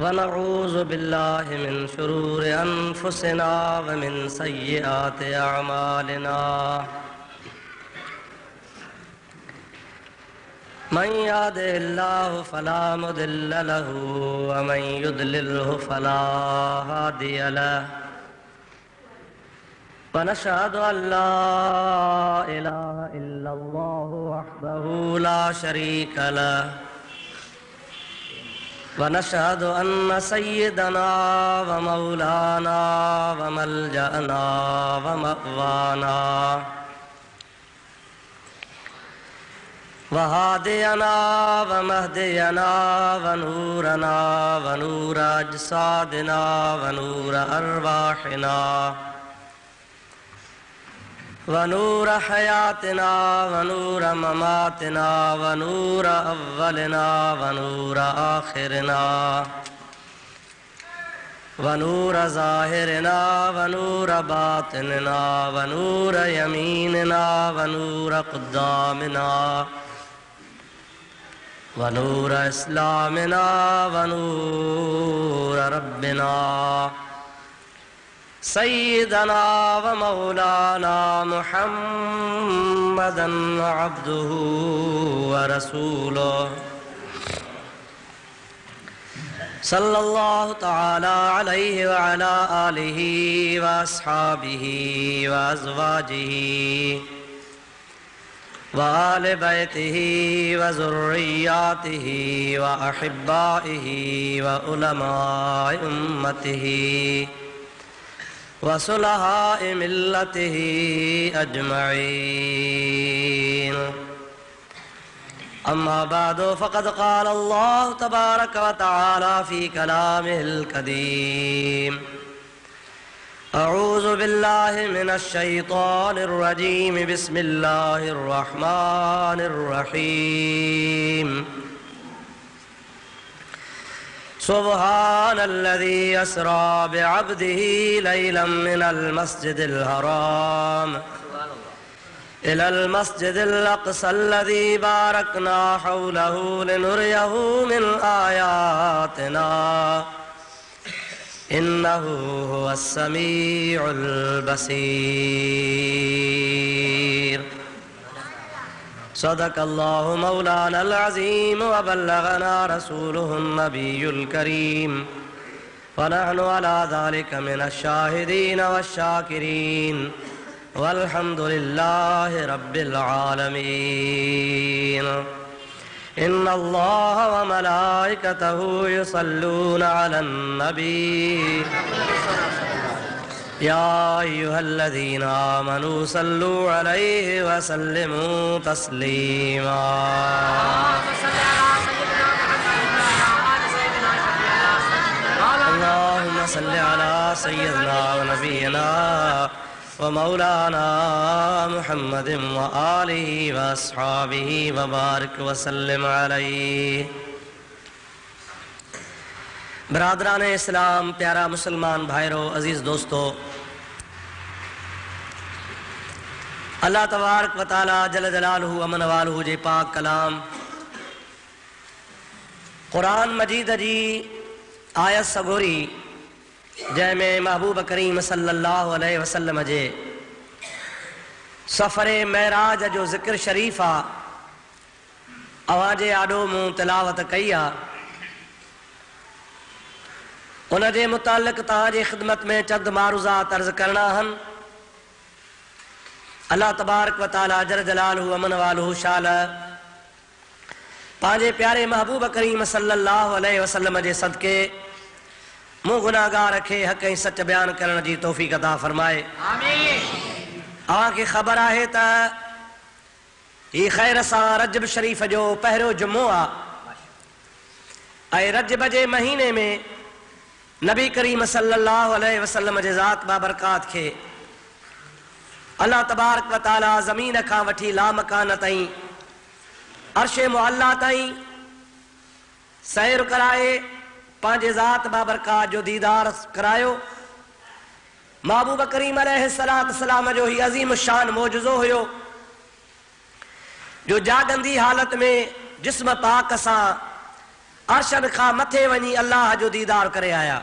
वनऊज़ु बिल्लाहि मिन शुरूरि अनफुसिना व मिन सय्यिआति अअमालिना मन यहदिहिल्लाहु फला मुदिल्ल लहु व मन युद्लिल्हु फला हादिय लहु वनशहदु अल्ला इलाहा इल्लल्लाहु वहदहु ला शरीका लहु वनशहदु अन्न सय्यदना व मौलाना व मल्जअना व मअवाना व हादियना व महदियना व नूरना व नूर अजसादिना व नूर अरवाहिना व नूर हयातिना व नूर ममातिना व नूर अव्वलिना व नूर आखिरिना व नूर ज़ाहिरिना व नूर बातिनिना व नूर यमीनिना व नूर क़ुद्दामिना व नूर इस्लामिना व नूर रब्बिना सय्यदना व मौलाना मुहम्मदन अब्दुहु व रसूलुहु सल्लल्लाहु तआला अलैहि व अला आलिहि व अस्हाबिहि व अज़वाजिहि व आले बैतिहि व ज़ुर्रिय्यातिहि व अहिब्बाइहि व उलमाए उम्मतिहि वसुलहाए मिल्लतिही अजमईन अम्मा बादो फ़क़द क़ाल अल्लाहु तबारक व तआला फ़ी कलामिहिल कदीम अऊज़ु बिल्लाहि मिनश शैतानिर रजीम बिस्मिल्लाहिर रहमानिर रहीम सुब्हानल्लज़ी अस्रा बिअब्दिही लैलन मिनल मस्जिदिल हराम इलल मस्जिदिल अक़सल्लज़ी बारकना हौलहु लिनुरियहु मिन आयातिना इन्नहु हुवस समीउल बसीर सदक़ल्लाहु मौलानल अज़ीम व बल्लगना रसूलुहुन नबियुल करीम व नहनु अला ज़ालिका मिनश शाहिदीन वश्शाकिरीन वल्हम्दुलिल्लाहि रब्बिल आलमीन इन्नल्लाह व मलाइकतहु युसल्लूना अलन नबी या अय्युहल्लज़ीना आमनू सल्लू अलैहि व सल्लिमू तस्लीमा अल्लाहुम्मा सल्लि अला सय्यिदिना व नबियिना व मौलाना मुहम्मदिन व आलिहि व अस्हाबिहि व बारिक व सल्लिम अलैहि। बरादरान इस्लाम, प्यारा मुसलमान भाइरों, अजीज़ दोस्तों, अल्लाह तबारक व तआला जल जलालहु अमन वालहु जे पाक कलाम क़ुरान मजीद जी आयत सगोरी जंहिंमें महबूब करीम सल्लल्लाहु अलैहि वसल्लम जे सफ़रे महराज जो ज़िक्र शरीफ़ आहे, अवां जे आॾो मूं तिलावत कई आहे। उन जे मुतालिक़ तव्हांजी ख़िदमत में चंद मारूज़ात अर्ज़ करणा आहिनि। अल्लाह तबारक व तआला जल जलालहु अमन वालहु शाल पंहिंजे प्यारे महबूब करीम सल्लल्लाहु अलैहि वसल्लम जे सदके मूं गुनाहगार खे हक़ ऐं सच बयान करण जी तौफ़ीक़ अता फ़रमाए। आमीन। अव्हांखे ख़बर आहे त ही ख़ैर सां रजब शरीफ़ जो पहिरियों जुमो आहे ऐं रजब जे महीने में नबी करीम सल्लल्लाहु अलैहि वसल्लम जे ज़ात बाबरकात खे अल्लाह तबारक व तआला ज़मीन खां वठी लामकान ताईं अर्शे मुअल्ला ताईं सैर कराए पंहिंजे ज़ात बाबरकात जो दीदार करायो। महबूब करीम अलैहिस्सलातु वस्सलाम जो ही अज़ीम शान मौजूज़ो हुयो जो जागंदी हालत में जिस्म पाक सां अर्शन खां मथे वञी अल्लाह जो दीदार करे आया।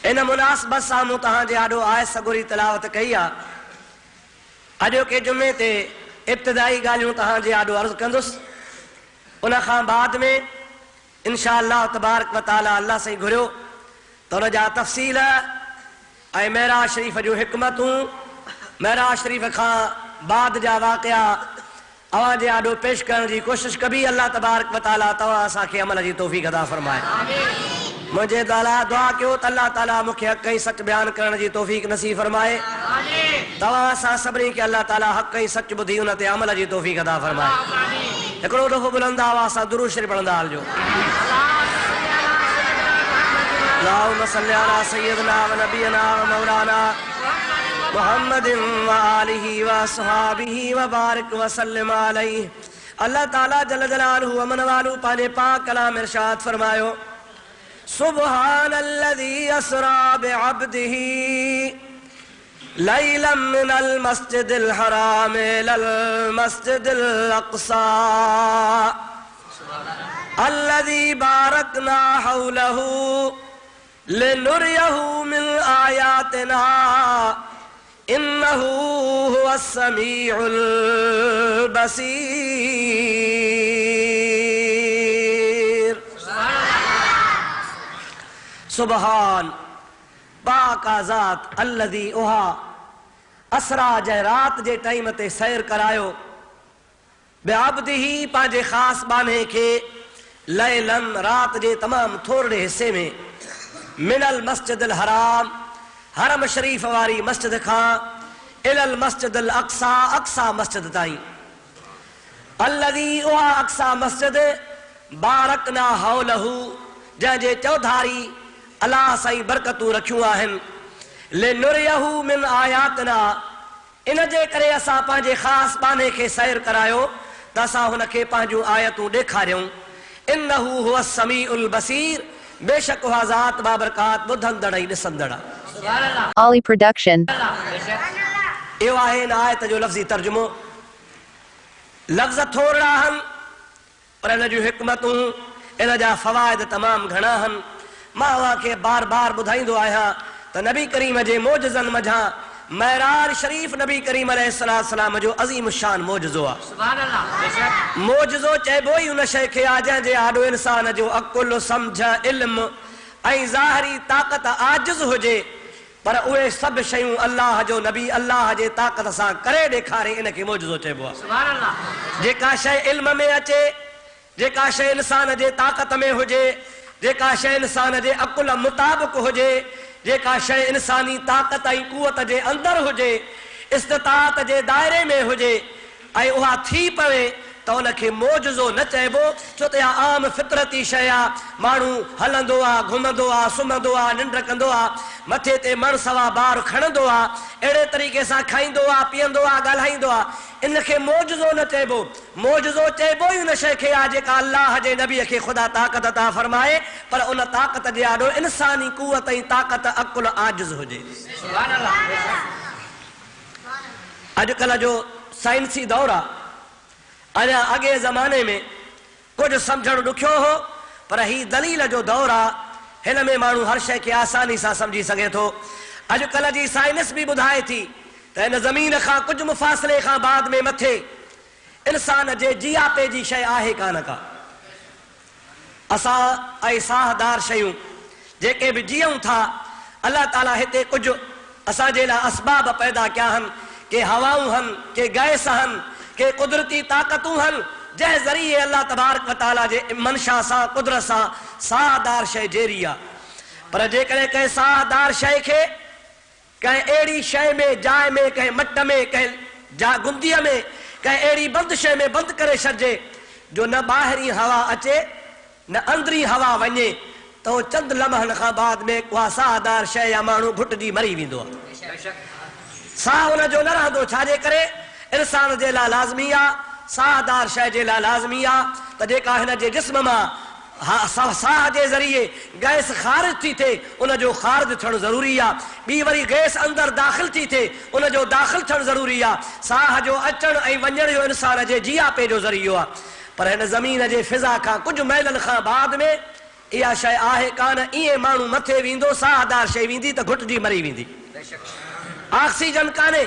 इन मुनासिबत सां मूं तव्हांजे आॾो आयत सगुरी तिलावत कई आहे। अॼोके जुमे ते इब्तिदाई ॻाल्हियूं तव्हांजे आॾो अर्ज़ु कंदुसि, उन खां बाद में इंशा अल्लाह तबारक व ताला अल्लाह साईं घुरियो त उन जा तफ़सील ऐं महराज शरीफ़ जूं हिकमतूं, महराज शरीफ़ खां बाद जा वाक़िया अवां जे आॾो पेश करण जी कोशिशि कबी। अल्लाह तबारक व ताला तव्हां असांखे अमल जी तौफ़ीक़ अता फ़रमाए। मुझे ताला दुआ कयो त अल्लाह ताला मूंखे हक़ ऐं सच बयान करण जी तौफ़ीक़ नसीब फरमाए। तव्हां असां सभिनी खे अल्लाह ताला हक़ ऐं सच ॿुधी उन ते अमल जी तौफ़ीक़ अता फरमाए। हिकिड़ो दफ़ो बुलंद आवाज़ सां दुरूद शरीफ़ पढ़ंदा हलिजो। अल्लाहुम्मा सल्लि अला सय्यिदना व नबियना व मौलाना मुहम्मदिन व आलिहि व अस्हाबिहि व बारिक व सल्लिम अलैहि। अल्लाह ताला जल जलालहु अमन वालू पंहिंजे पाक कलाम इरशाद फरमायो, सुब्हानल्लज़ी अस्रा बिअब्दिही लैलन मिनल मस्जिदिल हराम इलल मस्जिदिल अक़सा अल्लज़ी बारकना हौलहु लिनुरियहु मिन आयातिना इन्नहु हुवस समीउल बसीर। सुबहान पाक आज़ात अल्लज़ी उहा असरा जंहिं रात जे टाइम ते सैर करायो बिअब्दिही पंहिंजे ख़ासि बाने खे लैलन रात जे तमामु थोरे हिस्से में मिनल मस्जिदिल हराम हरम शरीफ वारी मस्जिद खां इलल मस्जिदिल अक़सा अक़सा मस्जिद ताईं। अल्लज़ी उहा अक़सा मस्जिद बारकना हौलहु जंहिंजे चौधारी अल्लाह साईं बरकतूं रखियूं आहिनि। लिनुरियहु मिन आयातिना इन जे करे असां पंहिंजे ख़ासि बाने खे सैर करायो त असां हुनखे पंहिंजूं आयतूं ॾेखारियूं। इन्नहु हुवस समीउल बसीर बेशक उहा ज़ात बाबरकात ॿुधंदड़ ऐं ॾिसंदड़ आहे। Ali Production. इहो आहे इन आयत जो लफ़्ज़ी तर्जुमो। लफ़्ज़ थोरा आहिनि पर इन जूं हिकमतूं, इन जा फ़वाइद तमामु घणा आहिनि। मां अव्हांखे बार बार ॿुधाईंदो आहियां त नबी करीम जे मोजज़नि मंझां महराज शरीफ़ नबी करीम अलैहिस्सलाम जो अज़ीम शान मोजज़ो आहे। मोजज़ो चइबो ई उन शइ खे आहे जंहिंजे आॾो इंसान जो अकुल सम्झ इल्म ऐं ज़ाहिरी ताक़त आजिज़ हुजे, पर उहे सभु शयूं अल्लाह जो नबी अल्लाह जे ताक़त सां करे ॾेखारे, इनखे मोजज़ो चइबो आहे। जेका शइ इल्म में अचे, जेका शइ इंसान जे ताक़त में हुजे, जेका शइ इंसान जे अकुल मुताबिक़ हुजे, जेका शइ इंसानी ताक़त ऐं कुवत जे अंदरि हुजे, इस्तिताअत जे दायरे में हुजे ऐं उहा थी पवे त उनखे मोजज़ो न चइबो, छो त इहा आम फितरती शइ आहे। माण्हू हलंदो आहे, घुमंदो आहे, सुम्हंदो आहे, निंड कंदो आहे, मथे ते मण सवा बार खणंदो आहे, अहिड़े तरीक़े सां खाईंदो आहे, पीअंदो आहे, ॻाल्हाईंदो आहे, इनखे मोजज़ो न चइबो। मोजज़ो चइबो ई उन शइ खे आहे जेका अल्लाह जे नबीअ खे ख़ुदा ताक़त अता फरमाए, पर उन ताक़त जे आॾो इंसानी कुवत ऐं ताक़त अकुल आजिज़ हुजे। अॼुकल्ह जो साइंसी दौर आहे। अञा अॻे ज़माने में कुझु सम्झणु ॾुखियो हो, पर ही दलील जो दौर आहे। हिन में माण्हू हर शइ खे आसानी सां सम्झी सघे थो। अॼुकल्ह जी साइंस बि ॿुधाए थी त हिन ज़मीन खां कुझु मुफ़ासिले खां बाद में मथे इंसान जे जियापे जी शइ आहे कान का। असां ऐं साहदार शयूं जेके बि जीऊं था, अल्लाह ताला हिते कुझु असांजे लाइ असबाब पैदा कया आहिनि। के हवाऊं आहिनि, के गैस आहिनि, के कुदरती ताक़तूं आहिनि, जंहिं ज़रिए अल्लाह तबारक व ताला जे मनशा सां कुदरत सां साहदार शइ जेरी आहे। पर जेकॾहिं कंहिं साहदार शइ खे कंहिं अहिड़ी शइ में, जाइ में, कंहिं मट में, कंहिं गुंदीअ में, कंहिं अहिड़ी बंदि शइ में बंदि करे छॾिजे जो न ॿाहिरीं हवा अचे न अंदरी हवा वञे, त उहो चंद लम्हनि खां बाद में उहा साहदार शइ या माण्हू घुटिजी मरी वेंदो आहे। साह हुनजो न रहंदो। छाजे करे? इंसान जे लाइ लाज़मी आहे, साहदार शइ जे लाइ लाज़मी आहे त जेका हिन जे जिस्म मां साह जे ज़रिए गैस ख़ारिज थी थिए, उनजो ख़ारिज थियणु ज़रूरी आहे। ॿी वरी गैस अंदरि दाख़िल थी थिए, उनजो दाख़िल थियणु ज़रूरी आहे। साह जो अचणु ऐं वञण जो इंसान जे जियापे जो ज़रियो आहे। पर हिन ज़मीन जे फिज़ा खां कुझु महिलनि खां बाद में इहा शइ आहे कान। ईअं माण्हू मथे वेंदो, साहदार शइ वेंदी त घुटिजी मरी वेंदी। ऑक्सीजन कान्हे,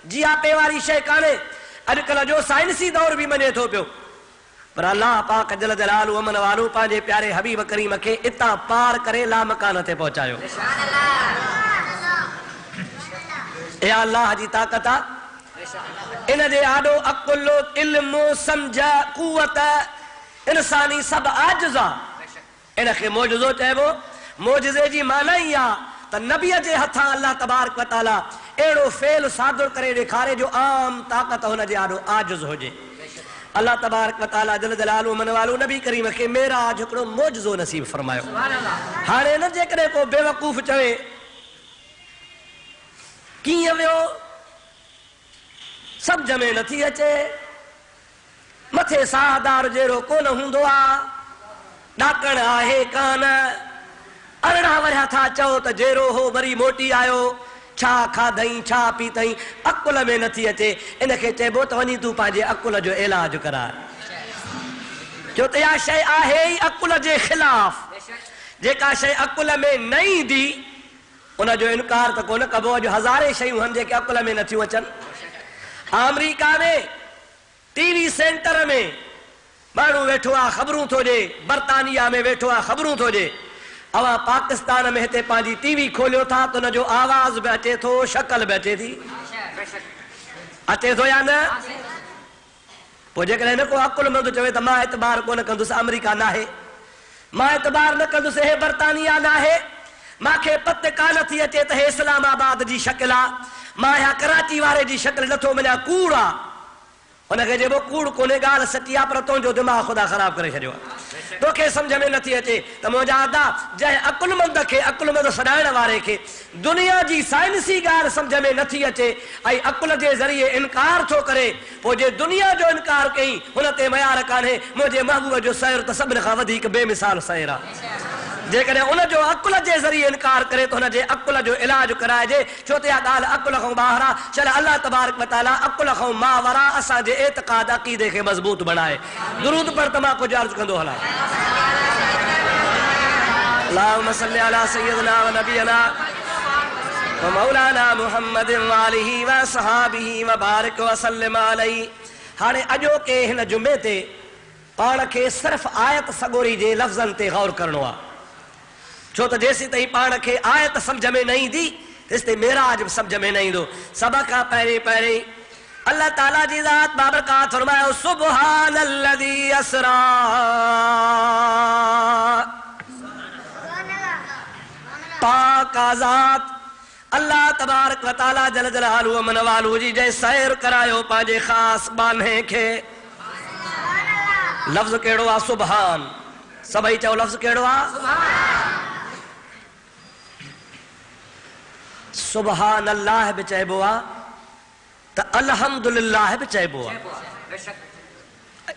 जियापे वारी शइ कान्हे। अॼुकल्ह जो साइंसी दौर बि मञे थो पियो, पर अल्लाह पाक जल जलालु अमन वालो पंहिंजे प्यारे हबीब करीम खे इतां पार करे लामकान ते पहुचायो। इहा अल्लाह जी ताक़त आहे। इन जे आॾो अकुल, इल्म, सम्झ, कुवत इंसानी सभु आजिज़ आहे। इन खे मौजज़ो चइबो। मौजज़े जी माना ई आहे त नबीअ जे हथां अल्लाह तबारक व तआला अहिड़ो फेल सादुर करे ॾेखारे जो आम ताक़त हुन जे आॾो आजिज़ हुजे। अल्लाह तबारक व तआला जल जलालु मन वालो नबी करीम खे मेराज हिकिड़ो मौजज़ो नसीब फरमायो। हाणे न जेकॾहिं को बेवकूफ़ चवे कीअं वियो, सम्झ में नथी अचे, मथे साहदार जहिड़ो कोन हूंदो आहे, ॾाकण आहे कान, अरिड़हं वरिया था चओ त जहिड़ो हो वरी मोटी आयो, छा खाधई छा पीतई, अकुल में नथी अचे। इन खे चइबो त वञी तूं पंहिंजे अकुल जो इलाज कराए, छो त इहा शइ आहे ई अकुल जे ख़िलाफ़। जेका शइ अकुल में न ईंदी उनजो इनकार त कोन कबो। अॼु हज़ारे शयूं आहिनि जेके अकुल में नथियूं अचनि। अमेरिका में टीवी सेंटर में माण्हू वेठो आहे, ख़बरूं थो ॾे। बर्तानिया में वेठो आहे, ख़बरूं थो ॾे। अवां पाकिस्तान में हिते पंहिंजी टीवी खोलियो था त उनजो आवाज़ बि अचे थो, शक्ल बि अचे थी। अचे थो या न? पोइ जेकॾहिं न को अकुलमंद चवे त मां एतबार कोन कंदुसि, अमेरिका न आहे, मां एतबार न कंदुसि, हे बर्तानिया न आहे, मूंखे पत कान थी अचे त हे इस्लामाबाद जी शक्ल आहे, मां ह्या कराची वारे जी शक्ल नथो मञा, कूड़ आहे। हुनखे चइबो कूड़ कोन्हे, ॻाल्हि सची आहे, पर तुंहिंजो दिमाग़ ख़ुदा ख़राब करे छॾियो आहे, तोखे सम्झ में नथी अचे। त मुंहिंजा अदा जंहिं अकुलमंद खे, अकुलमंद सॾाइण वारे खे दुनिया जी साइंसी ॻाल्हि सम्झ में नथी अचे ऐं अकुल जे ज़रिए इनकार थो करे, पोइ जे दुनिया जो इनकार कई हुन ते मयार कान्हे। मुंहिंजे महबूब जो सैर त सभिनि खां वधीक बेमिसाल सैर आहे। जेकॾहिं उनजो अकुल जे ज़रिए इनकार करे त हुनजे अकुल जो इलाज कराइजे, छो त इहा ॻाल्हि अकुल खां ॿाहिरि आहे। चल अल्लाह तबारक व तआला अकुल खां मावरा असांजे एतिक़ाद अक़ीदे खे मज़बूत बनाए। दुरूद पर त मां कुझु अर्ज़ु कंदो हलां। अल्लाहुम्मा सल्लि अला सय्यिदना व नबियना व मौलाना मुहम्मदिन व आलिहि व सहाबिहि व बारिक व सल्लिम अलैहि। हाणे अॼोके हिन जुमे ते पाण खे सिर्फ़ आयत सॻोरी जे लफ़्ज़नि ते गौर करणो आहे, छो त जेसीं ताईं पाण खे आयत सम्झ में न ईंदी तेसि ताईं मेराज बि सम्झ में न ईंदो। सभ खां पहिरीं अल्लाह ताला जी ज़ात बाबरकात फरमायो, सुब्हानल्लज़ी असरा, पाक आज़ाद अल्लाह तबारक व तआला जल जलालुहु मन वालू जी जंहिं सैर करायो पंहिंजे ख़ासि बाने खे। लफ़्ज़ कहिड़ो आहे? सुभान। सभई चओ लफ़्ज़ कहिड़ो आहे? सुभान अल्लाह बि चइबो आहे त अल्हम्दुलिल्लाह बि चइबो आहे।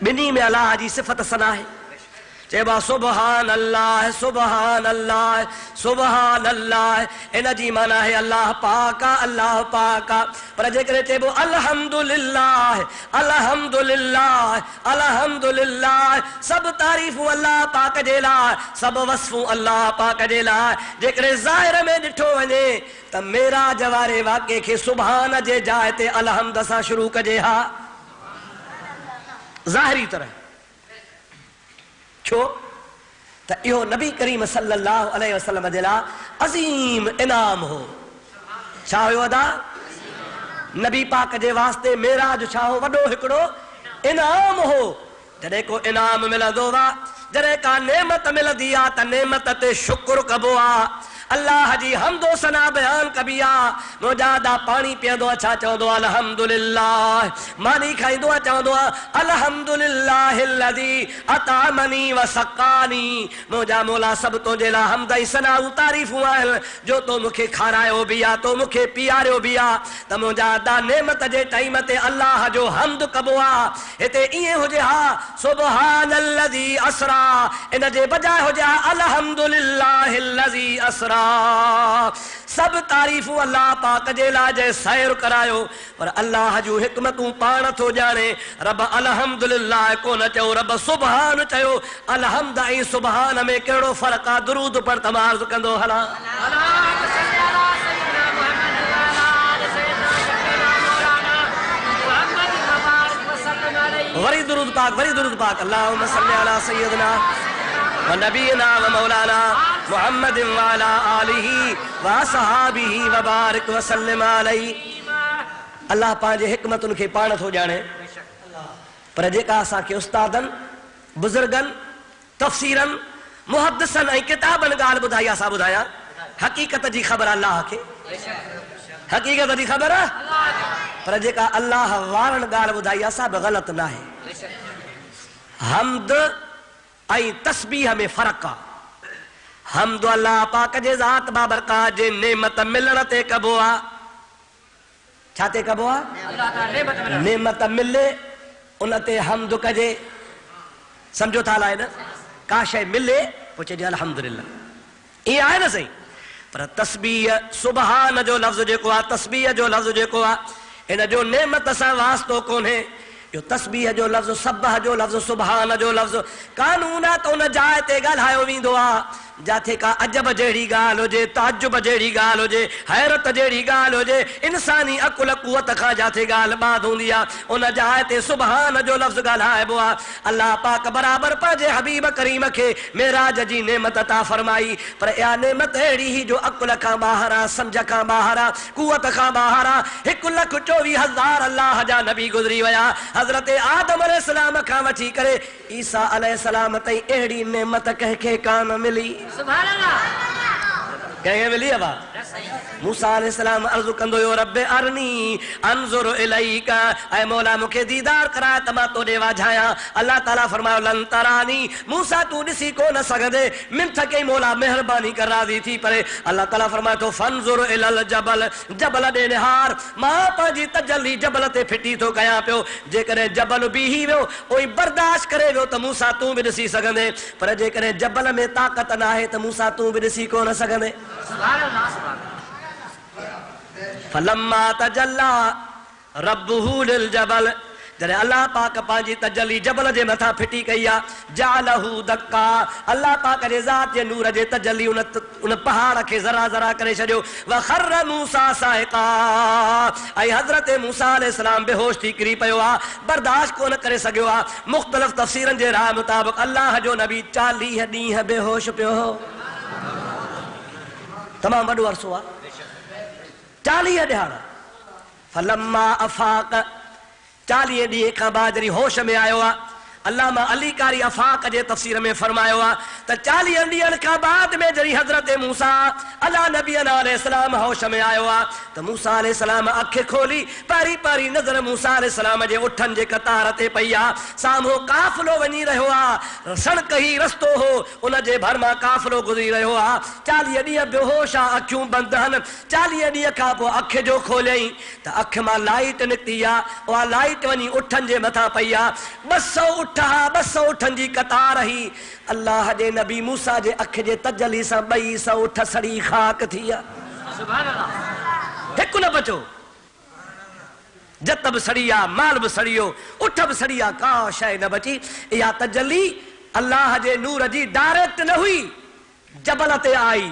ॿिन्ही में अल्लाह जी सिफ़त सना आहे। चइबो आहे सुभान अल्लाह, सुभान अल्लाह, सुभान अल्लाह। इन जी माना है अल्लाह पाक आहे, अल्लाह पाक आहे। पर जेकॾहिं चइबो अल्हम्दुलिल्लाह, अल्हम्दुलिल्लाह, अल्हम्दुलिल्लाह, सभु तारीफ़ूं अल्लाह पाक जे लाइ, सभु वस्फ़ूं अल्लाह पाक जे लाइ। जेकॾहिं ज़ाहिर में ॾिठो वञे त मेराज वारे वाक़े खे सुभान जे जाइ ते अलहम्द सां शुरू कजे हा, ज़ाहिरी तरह। छो त इहो नबी करीम सल्लल्लाहु अलैहि वसल्लम जे लाइ अज़ीम इनाम हो। छा हुयो अदा? नबी पाक जे वास्ते मेराज छा हो? वॾो हिकिड़ो इनाम हो। जॾहिं को इनाम मिलंदो आहे, जॾहिं का नेमत मिलंदी आहे त नेमत ते शुक्र कबो आहे, अल्लाह जी हमदो सना बयान कबी आहे। मुंहिंजा पाणी पीअंदो आहे, छा चवंदो आहे? अल्हम्दुलिल्लाह। मानी खाईंदो आहे, चवंदो आहे अल्हम्दुलिल्लाहिल्लज़ी अतामनी व सक़ानी। मुंहिंजा मौला सभु तुंहिंजे लाइ हमद ऐं सनाऊं तारीफ़ूं आहिनि जो तो मूंखे खारायो बि आहे, तो मूंखे पीआरियो बि आहे। त मुंहिंजा अदा नेमत जे टाइम ते अल्लाह जो हमद कबो आहे। हिते ईअं हुजे हा सुब्हानल्लज़ी असरा, इन जे बजाय हुजे हा अल्हम्दुलिल्लाहिल्लज़ी असरा। सब तारीफ़ू अल्लाह पाक जे लाइ जे सैर करायो पर अल्लाह जूं हिकमतूं पाण थो ॼाणे। रब अलहम्दुलिल्लाह कोन चयो, रब सुबहान चयो। अलहम्द ऐं सुबहान में कहिड़ो फ़र्क़ु आहे? दुरूद पर तमार्ज़ कंदो हला। वरी दुरूद पाक, वरी दुरूद पाक। अल्लाहुम्मा सल्लि अला सय्यदना व नबीना व मौलाना मुहम्मद व अला आलिही व असहाबिही व बारिक व सल्लिम अलैहि। अल्लाह पंहिंजे हिकमतुनि खे पाण थो ॼाणे पर जेका असांखे उस्तादनि, बुज़ुर्गनि, तफ़सीरनि, मुहद्दिसनि ऐं किताबनि ॻाल्हि ॿुधाई, असां ॿुधाया हक़ीक़त जी ख़बर अल्लाह खे, हक़ीक़त जी ख़बर पर जेका अल्लाह वारनि ॻाल्हि ॿुधाई असां बि ग़लति न आहे। हम्द ऐं तस्बीह में फ़र्क़ु आहे। हम्द अल्लाह पाक जे ज़ात बाबरकात जे नेमत मिलण ते कबो आहे। छा ते कबो आहे? नेमत मिले उन ते हम्द कजे। सम्झो था लाइ न, का शइ मिले पोइ चइजे अल्हम्दुलिल्लाह, ईअं आहे न सही। पर तस्बीह सुबहान जो लफ़्ज़ जेको आहे, तस्बीह जो लफ़्ज़ जेको आहे, इन जो नेमत सां वास्तो कोन्हे। जो तस्बीह जो लफ़्ज़, सब्बाह जो लफ़्ज़, सुबहान जो लफ़्ज़ कानून आहे त उन जाइ ते ॻाल्हायो वेंदो आहे जिथे का अजब जहिड़ी ॻाल्हि हुजे, ताजुब जहिड़ी ॻाल्हि हुजे, हैरत जहिड़ी ॻाल्हि हुजे, इंसानी अकुल कुवत खां जिथे ॻाल्हि बात हूंदी आहे उन जाइ ते सुबहान जो लफ़्ज़ ॻाल्हाइबो आहे। अल्लाह पाक बराबरि पंहिंजे हबीब करीम खे मेराज जी नेमत अता फरमाई पर इहा नेमत अहिड़ी ही जो अकुल खां ॿाहिरि आहे, सम्झ खां ॿाहिरि आहे, कुवत खां ॿाहिरि आहे। 1,24,000 अल्लाह जा नबी गुज़री विया। हज़रत आदम अलैहिस्सलाम खां वठी करे ईसा अलैहिस्सलाम ताईं अहिड़ी नेमत कंहिंखे कान मिली। कंहिंखे मिली आहे? मूसा अलैहिस्सलाम अर्ज़ु कंदो हुयो, रब्बे अरनी अंज़ुर इलैका, ऐ मौला मूंखे दीदार कराए त मां तोॾे वाझायां। अल्लाह ताला फरमायो लन तरानी, मूसा तूं ॾिसी कोन सघंदे। मिंथ कई मौला महिरबानी कर राज़ी थी पर अल्लाह ताला फरमाए थो फंज़ुर इलल जबल, जबल ॾे निहार, मां पंहिंजी तजल्ली जबल ते फिटी थो कयां पियो। जेकॾहिं जबल बीही वियो उहो बर्दाश्त करे वियो त मूसा तूं बि ॾिसी सघंदे पर जेकॾहिं जबल में ताक़त न आहे त मूसा तूं बि ॾिसी कोन सघंदे। फलम्मा तजल्ला रब्बुहु लिल जबल, जॾहिं अल्लाह पाक पंहिंजी तजल्ली जबल जे मथां फिटी कई आहे, जालहू दक्का, अल्लाह पाक जे ज़ात जे नूर जे तजल्ली उन पहाड़ खे ज़रा ज़रा करे छॾियो। वखर मूसा साइक़ा, ऐं हज़रत मूसा अलैहिस्सलाम बेहोश थी किरी पियो आहे, बर्दाश्त कोन करे सघियो आहे। मुख़्तलिफ़ तफ़सीरनि जे राह मुताबिक़ अल्लाह जो नबी 40 ॾींहं बेहोश पियो हो। तमामु वॾो अरसो आहे, 40 ॾिहाड़ा। फलम्मा अफ़ाक़, 40 ॾींहं खां बाद जॾहिं होश में आयो आहे, अल्लामा अली कारी अफ़ाक़ जे तफ़सीर में फरमायो आहे त 40 ॾींहंनि खां बाद में जॾहिं हज़रत मूसा अला नबी अलैहिस्सलाम होश में आयो आहे त मूसा अलैहिस्सलाम अखि खोली, पहिरीं पहिरीं नज़र मूसा अलैहिस्सलाम जे उठनि जे कतार ते पई आहे। साम्हूं काफ़िलो वञी रहियो आहे, सड़क ई रस्तो हो, उन जे भर मां काफ़िलो गुज़री रहियो आहे। 40 ॾींहं बेहोश आहे, अखियूं बंदि आहिनि। 40 ॾींहं खां पोइ अखि जो खोलियईं त अखि मां लाइट निकिती आहे। उहा लाइट वञी उठनि जे मथां पई आहे। 200 उठनि जी कतार ही। अल्लाह जे नबी मूसा जे अखि जे तजली सां 200 उठ सड़ी खाक थी आहे। हिकु न बचो, जत बि सड़ी आहे, माल बि सड़ी वियो, उठ बि सड़ी आहे, का शइ न बची। इहा तजली अल्लाह जे नूर जी डायरेक्ट न हुई, जबल ते आई।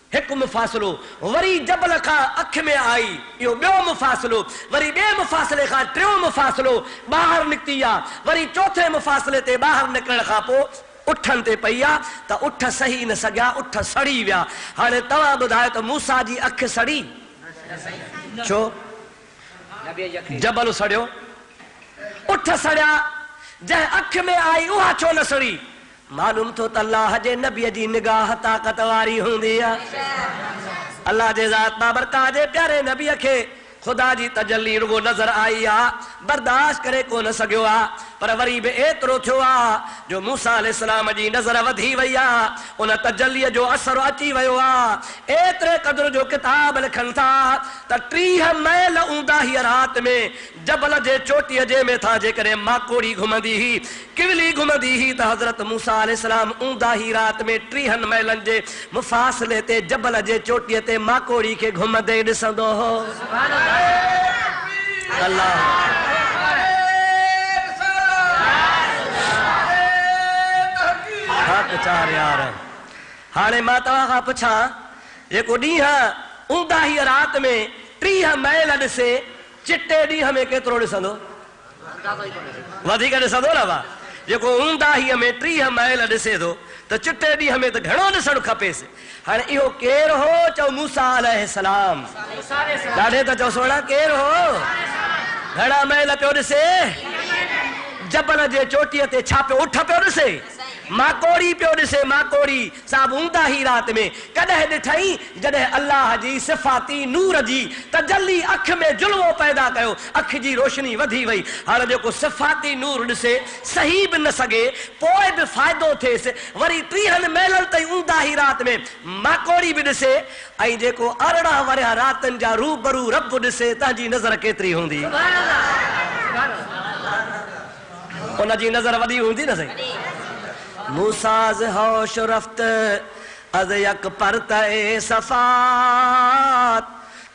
हिकु मुफ़ासिलो वरी जबल खां अखि में आई, इहो ॿियो मुफ़ासिलो, वरी ॿिए मुफ़ासिले खां टियों मुफ़ासिलो ॿाहिरि निकिती आहे। वरी चौथे मुफ़ासिले ते ॿाहिरि निकिरण खां पोइ उठनि ते पई आहे त उठ सही न सघिया, उठ सड़ी विया। हाणे तव्हां ॿुधायो त मूसा जी अखि सड़ी छो? जबल सड़ियो, उठ सड़िया, जंहिं अखि में आई उहा छो न सड़ी? मालूम थो त अल्लाह जे नबीअ जी निगाह ताक़त वारी हूंदी आहे। अल्लाह जे ज़ात बाबरकात जे प्यारे नबीअ खे ख़ुदा जी तजल्ली रुगो नज़र आई आहे। बर्दाश्त करे कोन सघियो आ, पर वरी बि एतिरो थियो आ जो मूसा अलैहिस्सलाम जी नज़र वधी वई आ, उन तजल्लीअ जो असर अची वियो आ। एतिरे क़दुर जो किताब लिखनि था त 30 मैल ऊंदा हीअ राति में जबल जे चोटीअ जे में था जेकॾहिं माकोड़ी घुमंदी ही, किवली घुमंदी ही, त हज़रत मूसा अलैहिस्सलाम ऊंदा ही राति में 30 मैलनि जे मुफ़ासिले ते जबल जे चोटीअ ते माकोड़ी खे घुमंदे ॾिसंदो हो। अल्लाह चार यार हाणे मां तव्हां खां पुछां, जेको ॾींहुं ऊंदा हीअ राति में 30 मैल ॾिसे, चिटे ॾींहं में केतिरो ॾिसंदो? वधीक ॾिसंदो न भाउ। जेको ऊंदा हीअ में 30 मैल ॾिसे थो त चिटे ॾींहं में त घणो ॾिसणु खपेसि। हाणे इहो केरु हो? चओ मूसा अलैहिस्सलाम। ॾाढे त चओ सोना केरु हो? घणा मैल पियो ॾिसे? जबल जे चोटीअ ते छा पियो उठ पियो ॾिसे? माकोड़ी पियो ॾिसे, माकोड़ी साहब ऊंदा ही राति में। कॾहिं ॾिठई? जॾहिं अल्लाह जी सिफ़ाती नूर जी तजल्ली अख में जुल्वो पैदा कयो, अख जी रोशनी वधी वई। हाणे जेको सिफ़ाती नूर ॾिसे सही बि न सघे, पोइ बि फ़ाइदो थिएसि, वरी 30 मैलनि ताईं ऊंदा ही राति में माकोड़ी बि ॾिसे, ऐं जेको 18 वरिया रातनि जा रूबरू रब ॾिसे, तव्हांजी नज़र केतिरी हूंदी? उन जी नज़र वॾी हूंदी न सही। मूसाज़ होश रफ्त अज़ यक परतए सफ़ात,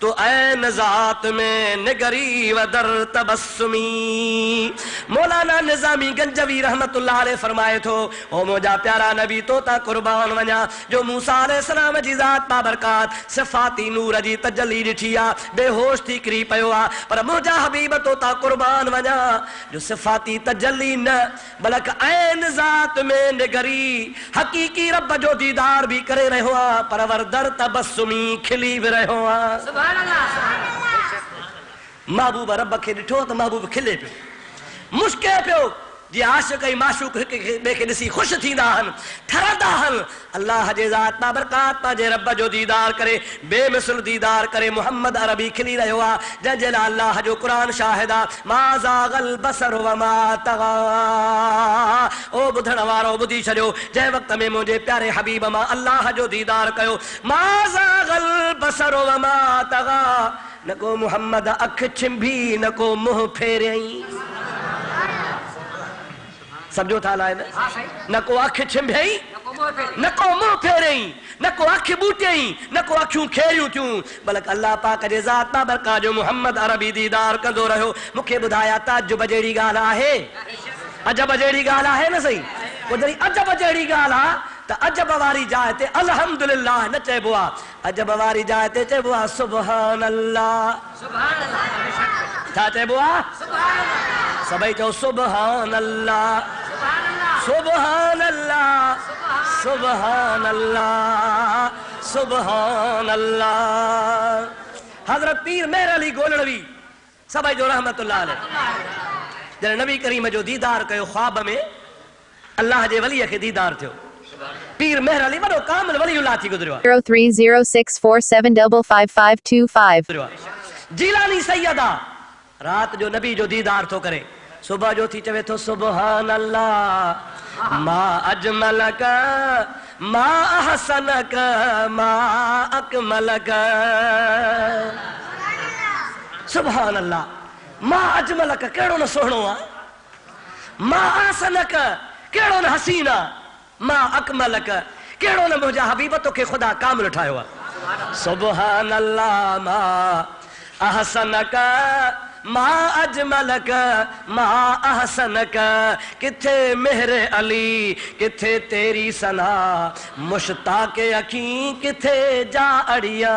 तो ऐन ज़ात में निगरी व दर तबस्सुमी। मौलाना निज़ामी गंजवी रहमतुल्लाह अलैह फरमाए थो, ओ मुंहिंजा प्यारा नबी तोता कुर्बान वञा, जो मूसा अलैहिस्सलाम जी ज़ात बाबरकात सिफ़ाती नूर जी तजल्ली ॾिठी आ, बेहोश थी किरी पियो आ, पर मुंहिंजा हबीब तोता कुर्बान वञा, जो सिफ़ाती तजल्ली न बल्कि ऐन ज़ात में निगरी हक़ीक़ी रब जो दीदार भी करे रहियो आ, पर वर दर तबस्सुमी खिली भी रहियो आ। महबूब रब खे ॾिठो त महबूब खिले पियो, मुश्के पियो। जी आशिक़ ऐं माशूक़ हिक ॿिए खे ॾिसी ख़ुशि थींदा आहिनि, ठरंदा आहिनि। अल्लाह जे ज़ात बाबरकात पंहिंजे रब जो दीदार करे, बेमिसल दीदार करे। मुहम्मद अरबी खिली रहियो आहे, जंहिंजे लाइ अल्लाह जो क़ुरान शाहिद आहे, मा ज़ाग़ल बसर व मा तग़ा। ओ ॿुधण वारो ॿुधी छॾियो, जंहिं वक़्त में मुंहिंजे प्यारे हबीब मां अल्लाह जो दीदार कयो, मा ज़ाग़ल बसर व मा तग़ा, न को मुहम्मद अख छिंभी, न को मुंहुं फेरियईं। समझो था लाइन? न को अख छिंभई, न को मुंह फेरई, न को अख बूटियई, न को अखियूं खेरियूं थियूं, बल्कि अल्लाह पाक जे ज़ात बाबरकात जो मुहम्मद अरबी दीदार कंदो रहियो। मूंखे ॿुधाया ताजुब जहिड़ी ॻाल्हि आहे? अजब जहिड़ी ॻाल्हि आहे न सही? पोइ जॾहिं अजब जहिड़ी ॻाल्हि आहे त अजब वारी जाइ ते अल्हम्दुलिल्लाह न चइबो आहे, अजब वारी जाइ ते चइबो आहे सुभान अल्लाह। छा चइबो आहे? सभई चओ सुभान अल्लाह, सुभान अल्लाह, सुभान अल्लाह, सुभान अल्लाह। हज़रत पीर मेहर अली गोलड़वी सभई जो रहमतुल्लाह अलैह, जॾहिं नबी करीम जो दीदार कयो ख्वाब में, अल्लाह जे वलीअ खे दीदार थियो। पीर मेहर अली वॾो कामिल वलीउल्लाह थी गुज़रियो आहे। 03064755525 जीलानी सैयदा रात जो नबी जो दीदार थो करे, सुबह जो थी चवे थो सुभान अल्लाह, मा अजमलक, मा अहसनक, मा अकमलक। सुभान अल्लाह, मा अजमलक, कहिड़ो न सुहिणो आहे, मा अहसनक, कहिड़ो न हसीन आहे, मा अकमलक, कहिड़ो न मुंहिंजा हबीब तोखे ख़ुदा कामिल ठाहियो आहे। सुभान अल्लाह, मा अहसनक, मा अजमलक, मा अहसनक। किथे मेहर अली, किथे तेरी सना, मुश्ताक अखी, किथे जा अड़िया।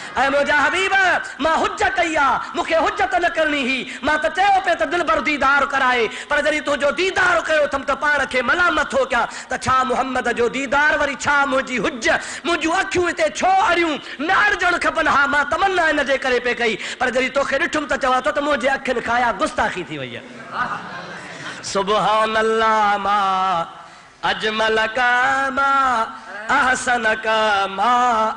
ऐ मुंहिंजा हबीब, मां हुज कई आहे, मूंखे हुजत न करणी ही, मां त चयो पिए त दिलबर दीदार कराए, पर जॾहिं तुंहिंजो दीदार कयो थम त पाण खे मलामत थो कयां त छा मुहम्मद जो दीदार वरी छा मुंहिंजी हुज, मुंहिंजूं अखियूं हिते छो अड़ियूं न अड़जण खपनि। हा, मां तमन्ना इन जे करे पे कई, पर जॾहिं तोखे ॾिठुमि त चवां थो त मुंहिंजे अखियुनि खां गुस्ताखी थी वई आहे। सुभान अल्लाह, मा अजमल का मा अहसन का मा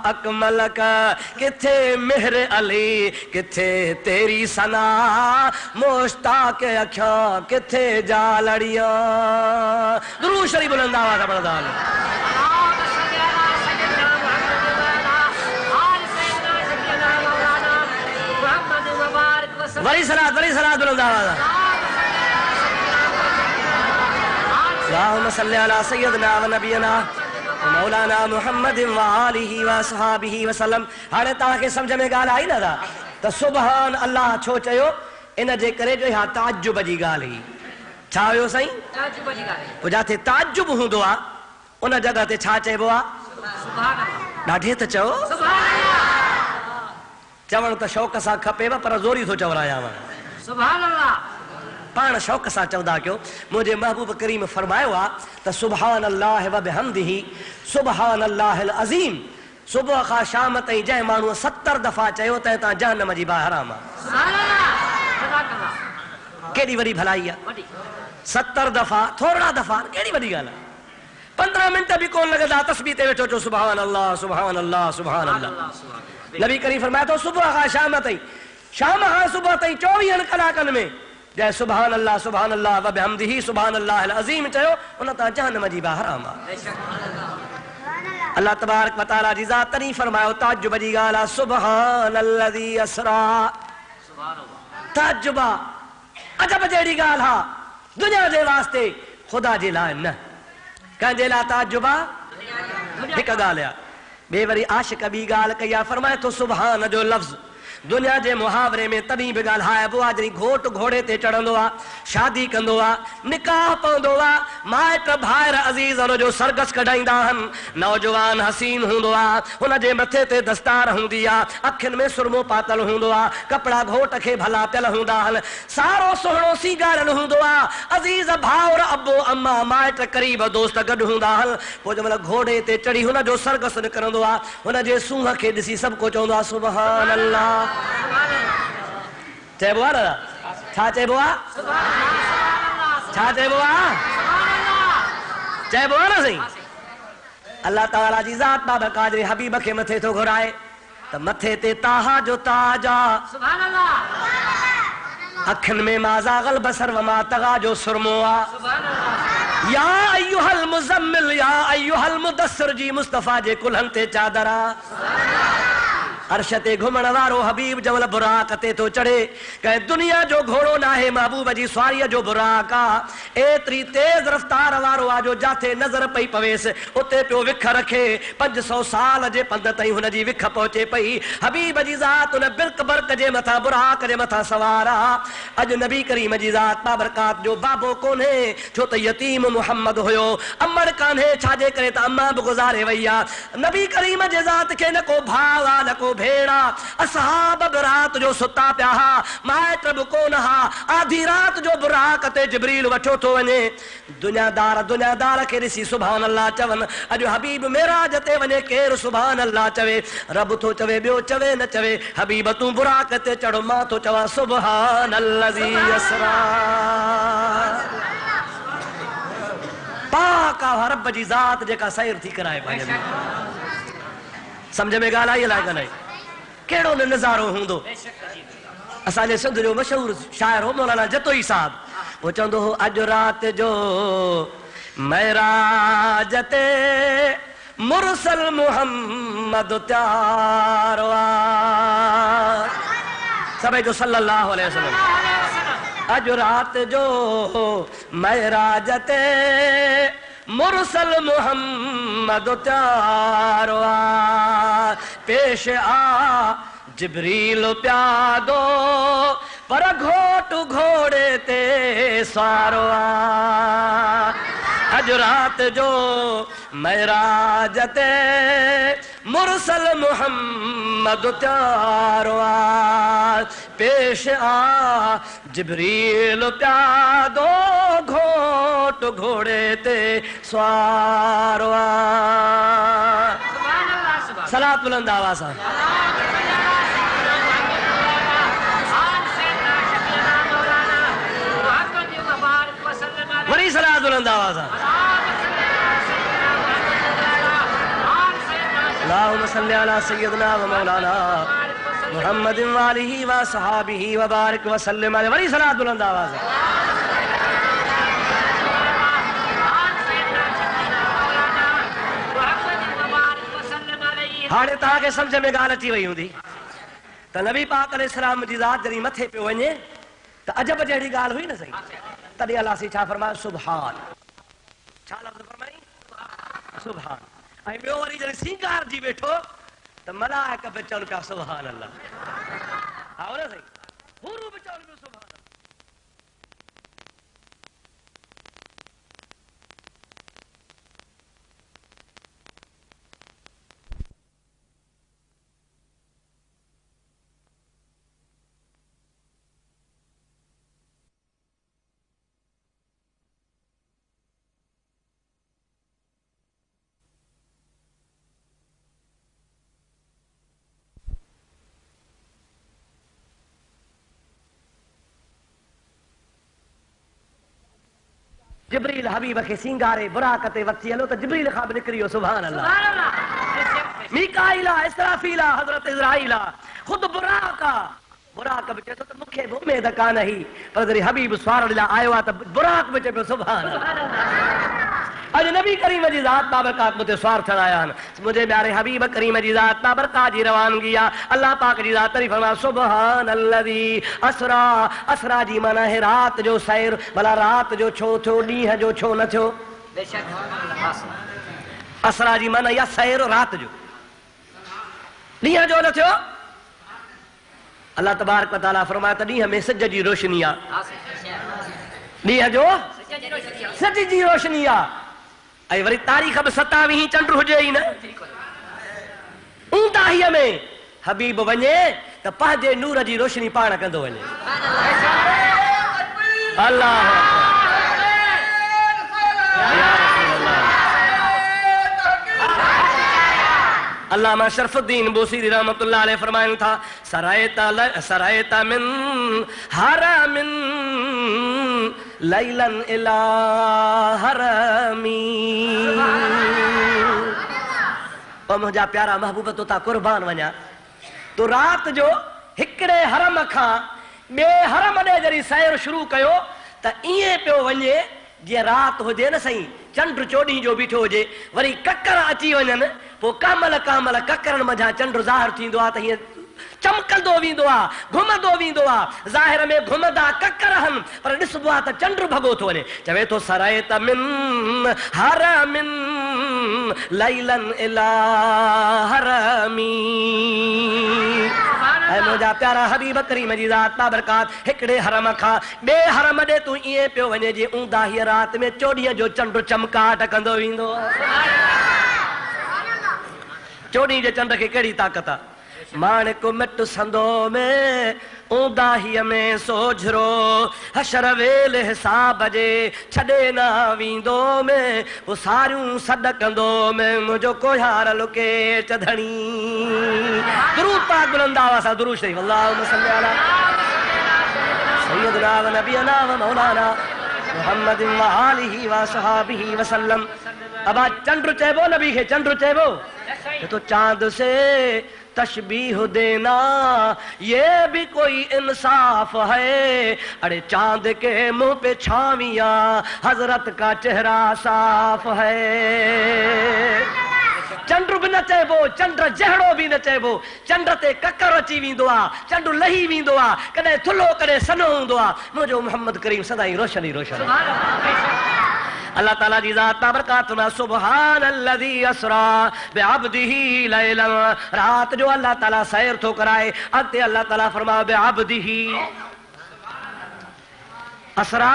अकमल का, किथे मेहर अली किथे तेरी सना, मुश्ताक अखियां किथे जा लड़िया। दुरूद शरीफ बुलंद आवाज़ से पढ़दा है। बड़ी सलात बुलंद आवाज़। अल्लाहुम्मा सल्ली अला सय्यदना व नबियना मौलाना मुहम्मद व आलिहि व असहाबिहि व सल्लम। हाणे तव्हांखे सम्झ में ॻाल्हि आई न त सुभान अल्लाह छो चयो? इन जे करे जो इहा ताजुब जी ॻाल्हि हुई। छा हुयो साईं? ताजुब जी ॻाल्हि। पोइ जिथे ताजुब हूंदो आहे उन जॻह ते छा चइबो आहे? सुभान अल्लाह। ॾाढे त चओ सुभान अल्लाह। चवण त शौक़ सां खपेव पर ज़ोरी थो चवरायां। सुभान अल्लाह पाण शौक़ सां चवंदा कयो। मुंहिंजे महबूब करीम फरमायो आहे त सुभान अल्लाह व बिहम्दिही सुभान अल्लाहिल अज़ीम। सुबुह खां शाम ताईं जंहिं माण्हूअ 70 दफ़ा चयो तंहिं तां जहन्नम जी बाहि हराम आहे। केॾी वॾी भलाई आहे। 70 दफ़ा थोरा दफ़ा केॾी वॾी ॻाल्हि आहे। 15 मिंट बि कोन लॻंदा तस्बीह ते वेठो चओ सुभान अल्लाह सुभान अल्लाह सुभान अल्लाह। नबी करीम फरमाए थो सुबुह खां शाम ताईं, शाम खां सुबुह ताईं 24 कलाकनि में जय सुभान अल्लाह व बिहम्दिही सुभान अल्लाहिल अज़ीम चयो उन तां जहन्नम जी बाहि हराम आहे। अल्लाह तबारक व तआला जी ज़ात तरी फरमायो ताजुब जी ॻाल्हि आहे सुभानल्लज़ी असरा। ताजुब अजब जहिड़ी ॻाल्हि आहे दुनिया जे वास्ते, ख़ुदा जे लाइ न। कंहिंजे लाइ ताजुब आहे? हिकु ॻाल्हि आहे। ॿिए वरी आशिक़ ॿी ॻाल्हि कई आहे। फरमाए थो सुभान जो लफ़्ज़ दुनिया जे मुहावरे में तॾहिं बि ॻाल्हाइबो आहे जॾहिं घोट घोड़े ते चढ़ंदो आहे, शादी कंदो आहे, निकाह पवंदो आहे, माइट भाइर अज़ीज़ हुनजो सरगस कढाईंदा आहिनि, नौजवान हसीन हूंदो आहे, हुनजे मथे ते दस्तार हूंदी आहे, अखियुनि में सुरमो पातल हूंदो आहे, कपिड़ा घोट खे भला पियल हूंदा आहिनि, सारो सुहिणो सीगारियल हूंदो आहे, अज़ीज़ भाउर अबो अम्मा माइट क़रीब दोस्त गॾु हूंदा आहिनि। पोइ जंहिं महिल घोड़े ते चढ़ी हुनजो सरगस निकिरंदो आहे, हुनजे सूंहं खे ॾिसी सभु को चवंदो आहे सुभान अल्लाह। चइबो आहे न? छा चइबो आहे? छा चइबो आहे? चइबो आहे न साईं। अल्लाह ताला जी ज़ात बाबा कादर हबीब खे मथे थो घुराए त मथे ते ताहा जो ताज आहे, सुभान अल्लाह। अखियुनि में माज़ागल बसर व मा तगा जो सुरमो आहे, सुभान अल्लाह। या अय्युहल मुज़म्मिल या अय्युहल मुदस्सिर जी मुस्तफ़ा जे कुल्हनि ते चादर आहे, अर्श ते घुमण वारो हबीब जमल बुराक ते तो चढ़े। कंहिं दुनिया जो घोड़ो न आहे महबूब जी सवारीअ जो बुराक आहे। एतिरी तेज़ रफ़्तार वारो आहे जो जाथे नज़र पई पवेसि उते पियो विख रखे। 500 साल जे पंध ताईं हुनजी विख पहुचे पई। हबीब जी ज़ात उन बिर्क बर्क जे मथां बुराक जे मथां सवार आहे। अॼु नबी करीम जी ज़ात बाबरकात जो बाबो कोन्हे छो त यतीम मुहम्मद हुयो, अमड़ कान्हे छाजे करे त अम्मा बि गुज़ारे वई आहे। नबी करीम जे ज़ात खे न को भाउ आहे न को भेड़ा, असहाब रात जो सुता पिया हा, माइट बि कोन हा, आधी रात जो बुराक ते जिब्रील वठो थो वञे। दुनियादार खे ॾिसी सुभान अल्लाह चवनि। अॼु हबीब मेराज ते वञे केरु सुभान अल्लाह चवे, रब थो चवे ॿियो चवे न चवे, हबीब तूं बुराक ते चढ़ो मां थो चवां सुभान अल्लज़ी असरा। पाक आहे रब जी ज़ात जेका सैर थी कराए पंहिंजे। सम्झ में ॻाल्हि आई अलाए कान्हे? कहिड़ो न नज़ारो हूंदो। असांजे सिंध जो मशहूरु शाइर हो मौलाना जतोई साहब, वो चवंदो हो अॼु राति जो महराज ते मुरसल मुहम्मद त्यारो आहे। सभई जो सल्लल्लाहु अलैहि वसल्लम। अॼु राति जो महराज ते मुरसल मुहम्मद त्यारो आहे। पेश आ जिब्रील प्यादो पर घोट घोड़े ते सारो आहे। अॼु राति जो महराज ते मुरसल मुहम्मद त्यारो आहे। पेश आ जिब्रील प्यादो घोट घोड़े ते सवारो आहे। सलात बुलंद आवाज़ सां। वरी सलात बुलंद आवाज़ सां। अल्लाहुम्मा सल्लि अला सय्यदना व मौलाना मुहम्मदिन व आलिहि व सहाबिहि व बारिक व सल्लिम अलैहि। बड़ी सलात बुलंद आवाज है। हाणे तव्हांखे सम्झ में ॻाल्हि अची वई हूंदी त नबी पाक अलैहिस्सलाम जी ज़ात जॾहिं मथे पियो वञे त अजब जहिड़ी ॻाल्हि हुई न सही। तॾहिं अलाह सी छा फरमायो? सुभान। छा लफ़्ज़ फरमाई? सुभान। ऐं ॿियो वरी जॾहिं सींगार जी वेठो त मलाइका बि चवनि पिया सुभान अल्लाह। हा न सही, हूरूं बि चवनि पियो सुभान। जिब्रील हबीब खे सींगारे बुराक ते वठी हलो त जिब्रील खां बि निकिरी वियो सुभान अल्लाह। मीकाईला, इसराफीला, हज़रत इज़राईला, ख़ुद बुराका। बुराक बि चए थो त मूंखे बि उमेद कान हुई, पर जॾहिं हबीब स्वारण लाइ आयो आहे त बुराक बि चए पियो सुभान अल्लाह। अॼु नबी करीम जी ज़ात बाबरकात मुझे स्वार थियण आया आहिनि। मुंहिंजे प्यारे हबीब करीम जी ज़ात बाबरकात जी रवानगी आहे। अल्लाह पाक जी ज़ात तारीफ़ फरमाए सुभान अल्लज़ी असरा। असरा जी माना है रात जो सैर। भला रात जो छो थियो, ॾींहं जो छो न थियो? असरा जी माना या सैर रात जो, ॾींहं जो न थियो। अल्लाह तबारक व तआला फरमाए त ॾींहं में सिज जी रोशनी आहे, ॾींहं जो सिज जी रोशनी आहे। ऐं वरी तारीख़ बि 27 चंड हुजे ई न। ऊंदाहीअ में हबीब वञे त पंहिंजे नूर जी रोशनी पाण कंदो वञे। अल्लाह अल्लामा शरफुद्दीन बूसीरी रहमतुल्लाह अलैह फरमाइनि था सरायता मिन हरमिन लैलन इला हरमी। ओ मुंहिंजा प्यारा महबूब तो ता कुर्बान वञा, तो रात जो हिकिड़े हरम खां ॿिए हरम ॾे जॾहिं सैर शुरू कयो त ईअं पियो वञे जीअं राति हुजे न साईं, चंड चोॾहीं जो बीठो हुजे, वरी ककर अची वञनि, पोइ कामल कामल ककरनि मझां चंड ज़ाहिर थींदो आहे त हीअं चमकंदो वेंदो आहे, घुमंदो वेंदो आहे। ज़ाहिर में घुमंदा ककर आहिनि, पर ॾिसबो आहे त चंड भॻो थो वञे। चवे थो सरायत मिन हरमिन लैलन इला हरमी। ऐं मुंहिंजा प्यारा हबीब करीम जी ज़ात बाबरकात हिकिड़े हरम खां ॿिए हरम ॾे तूं ईअं पियो वञे जीअं ऊंदाहीअ राति में चोॾीअ जो चंड चमकाट कंदो वेंदो आहे। चोॾहीं जे चंड खे कहिड़ी ताक़त आहे? माणिक मिट संदो में ऊंदाहीअ में सोझरो, हशर वेल हिसाब जे छॾे न वेंदो में, पोइ सारियूं सॾ कंदो में मुंहिंजो कोहार लुके चधणी। दुरूद पाक बुलंद आवाज़ सां दुरूद शरीफ। अल्लाहुम्मा सल्लि अला सय्यदना व नबियना व मौलाना मुहम्मदिन व आलिहि व सहाबिहि व सल्लम। अबा चंड चइबो नबी खे चंड चइबो? तो चांद से तशबीह देना ये भी कोई इंसाफ है। अरे चांद के मुंह पे छाविया हजरत का चेहरा साफ है। चंड बि न चइबो, चंड जहिड़ो बि न चइबो। चंड ते ककर अची वेंदो आहे, चंड लही वेंदो आहे, कॾहिं थुल्हो कॾहिं सनो हूंदो आहे। मुंहिंजो मोहम्मद करीम सदाई रोशन ई रोशन। अल्लाह ताला जी ज़ात बाबरकात में सुभान अल्लज़ी असरा बिअब्दिही लैलन। रात जो अल्लाह ताला सैर थो कराए, अॻिते अल्लाह ताला फरमाए बिअब्दिही असरा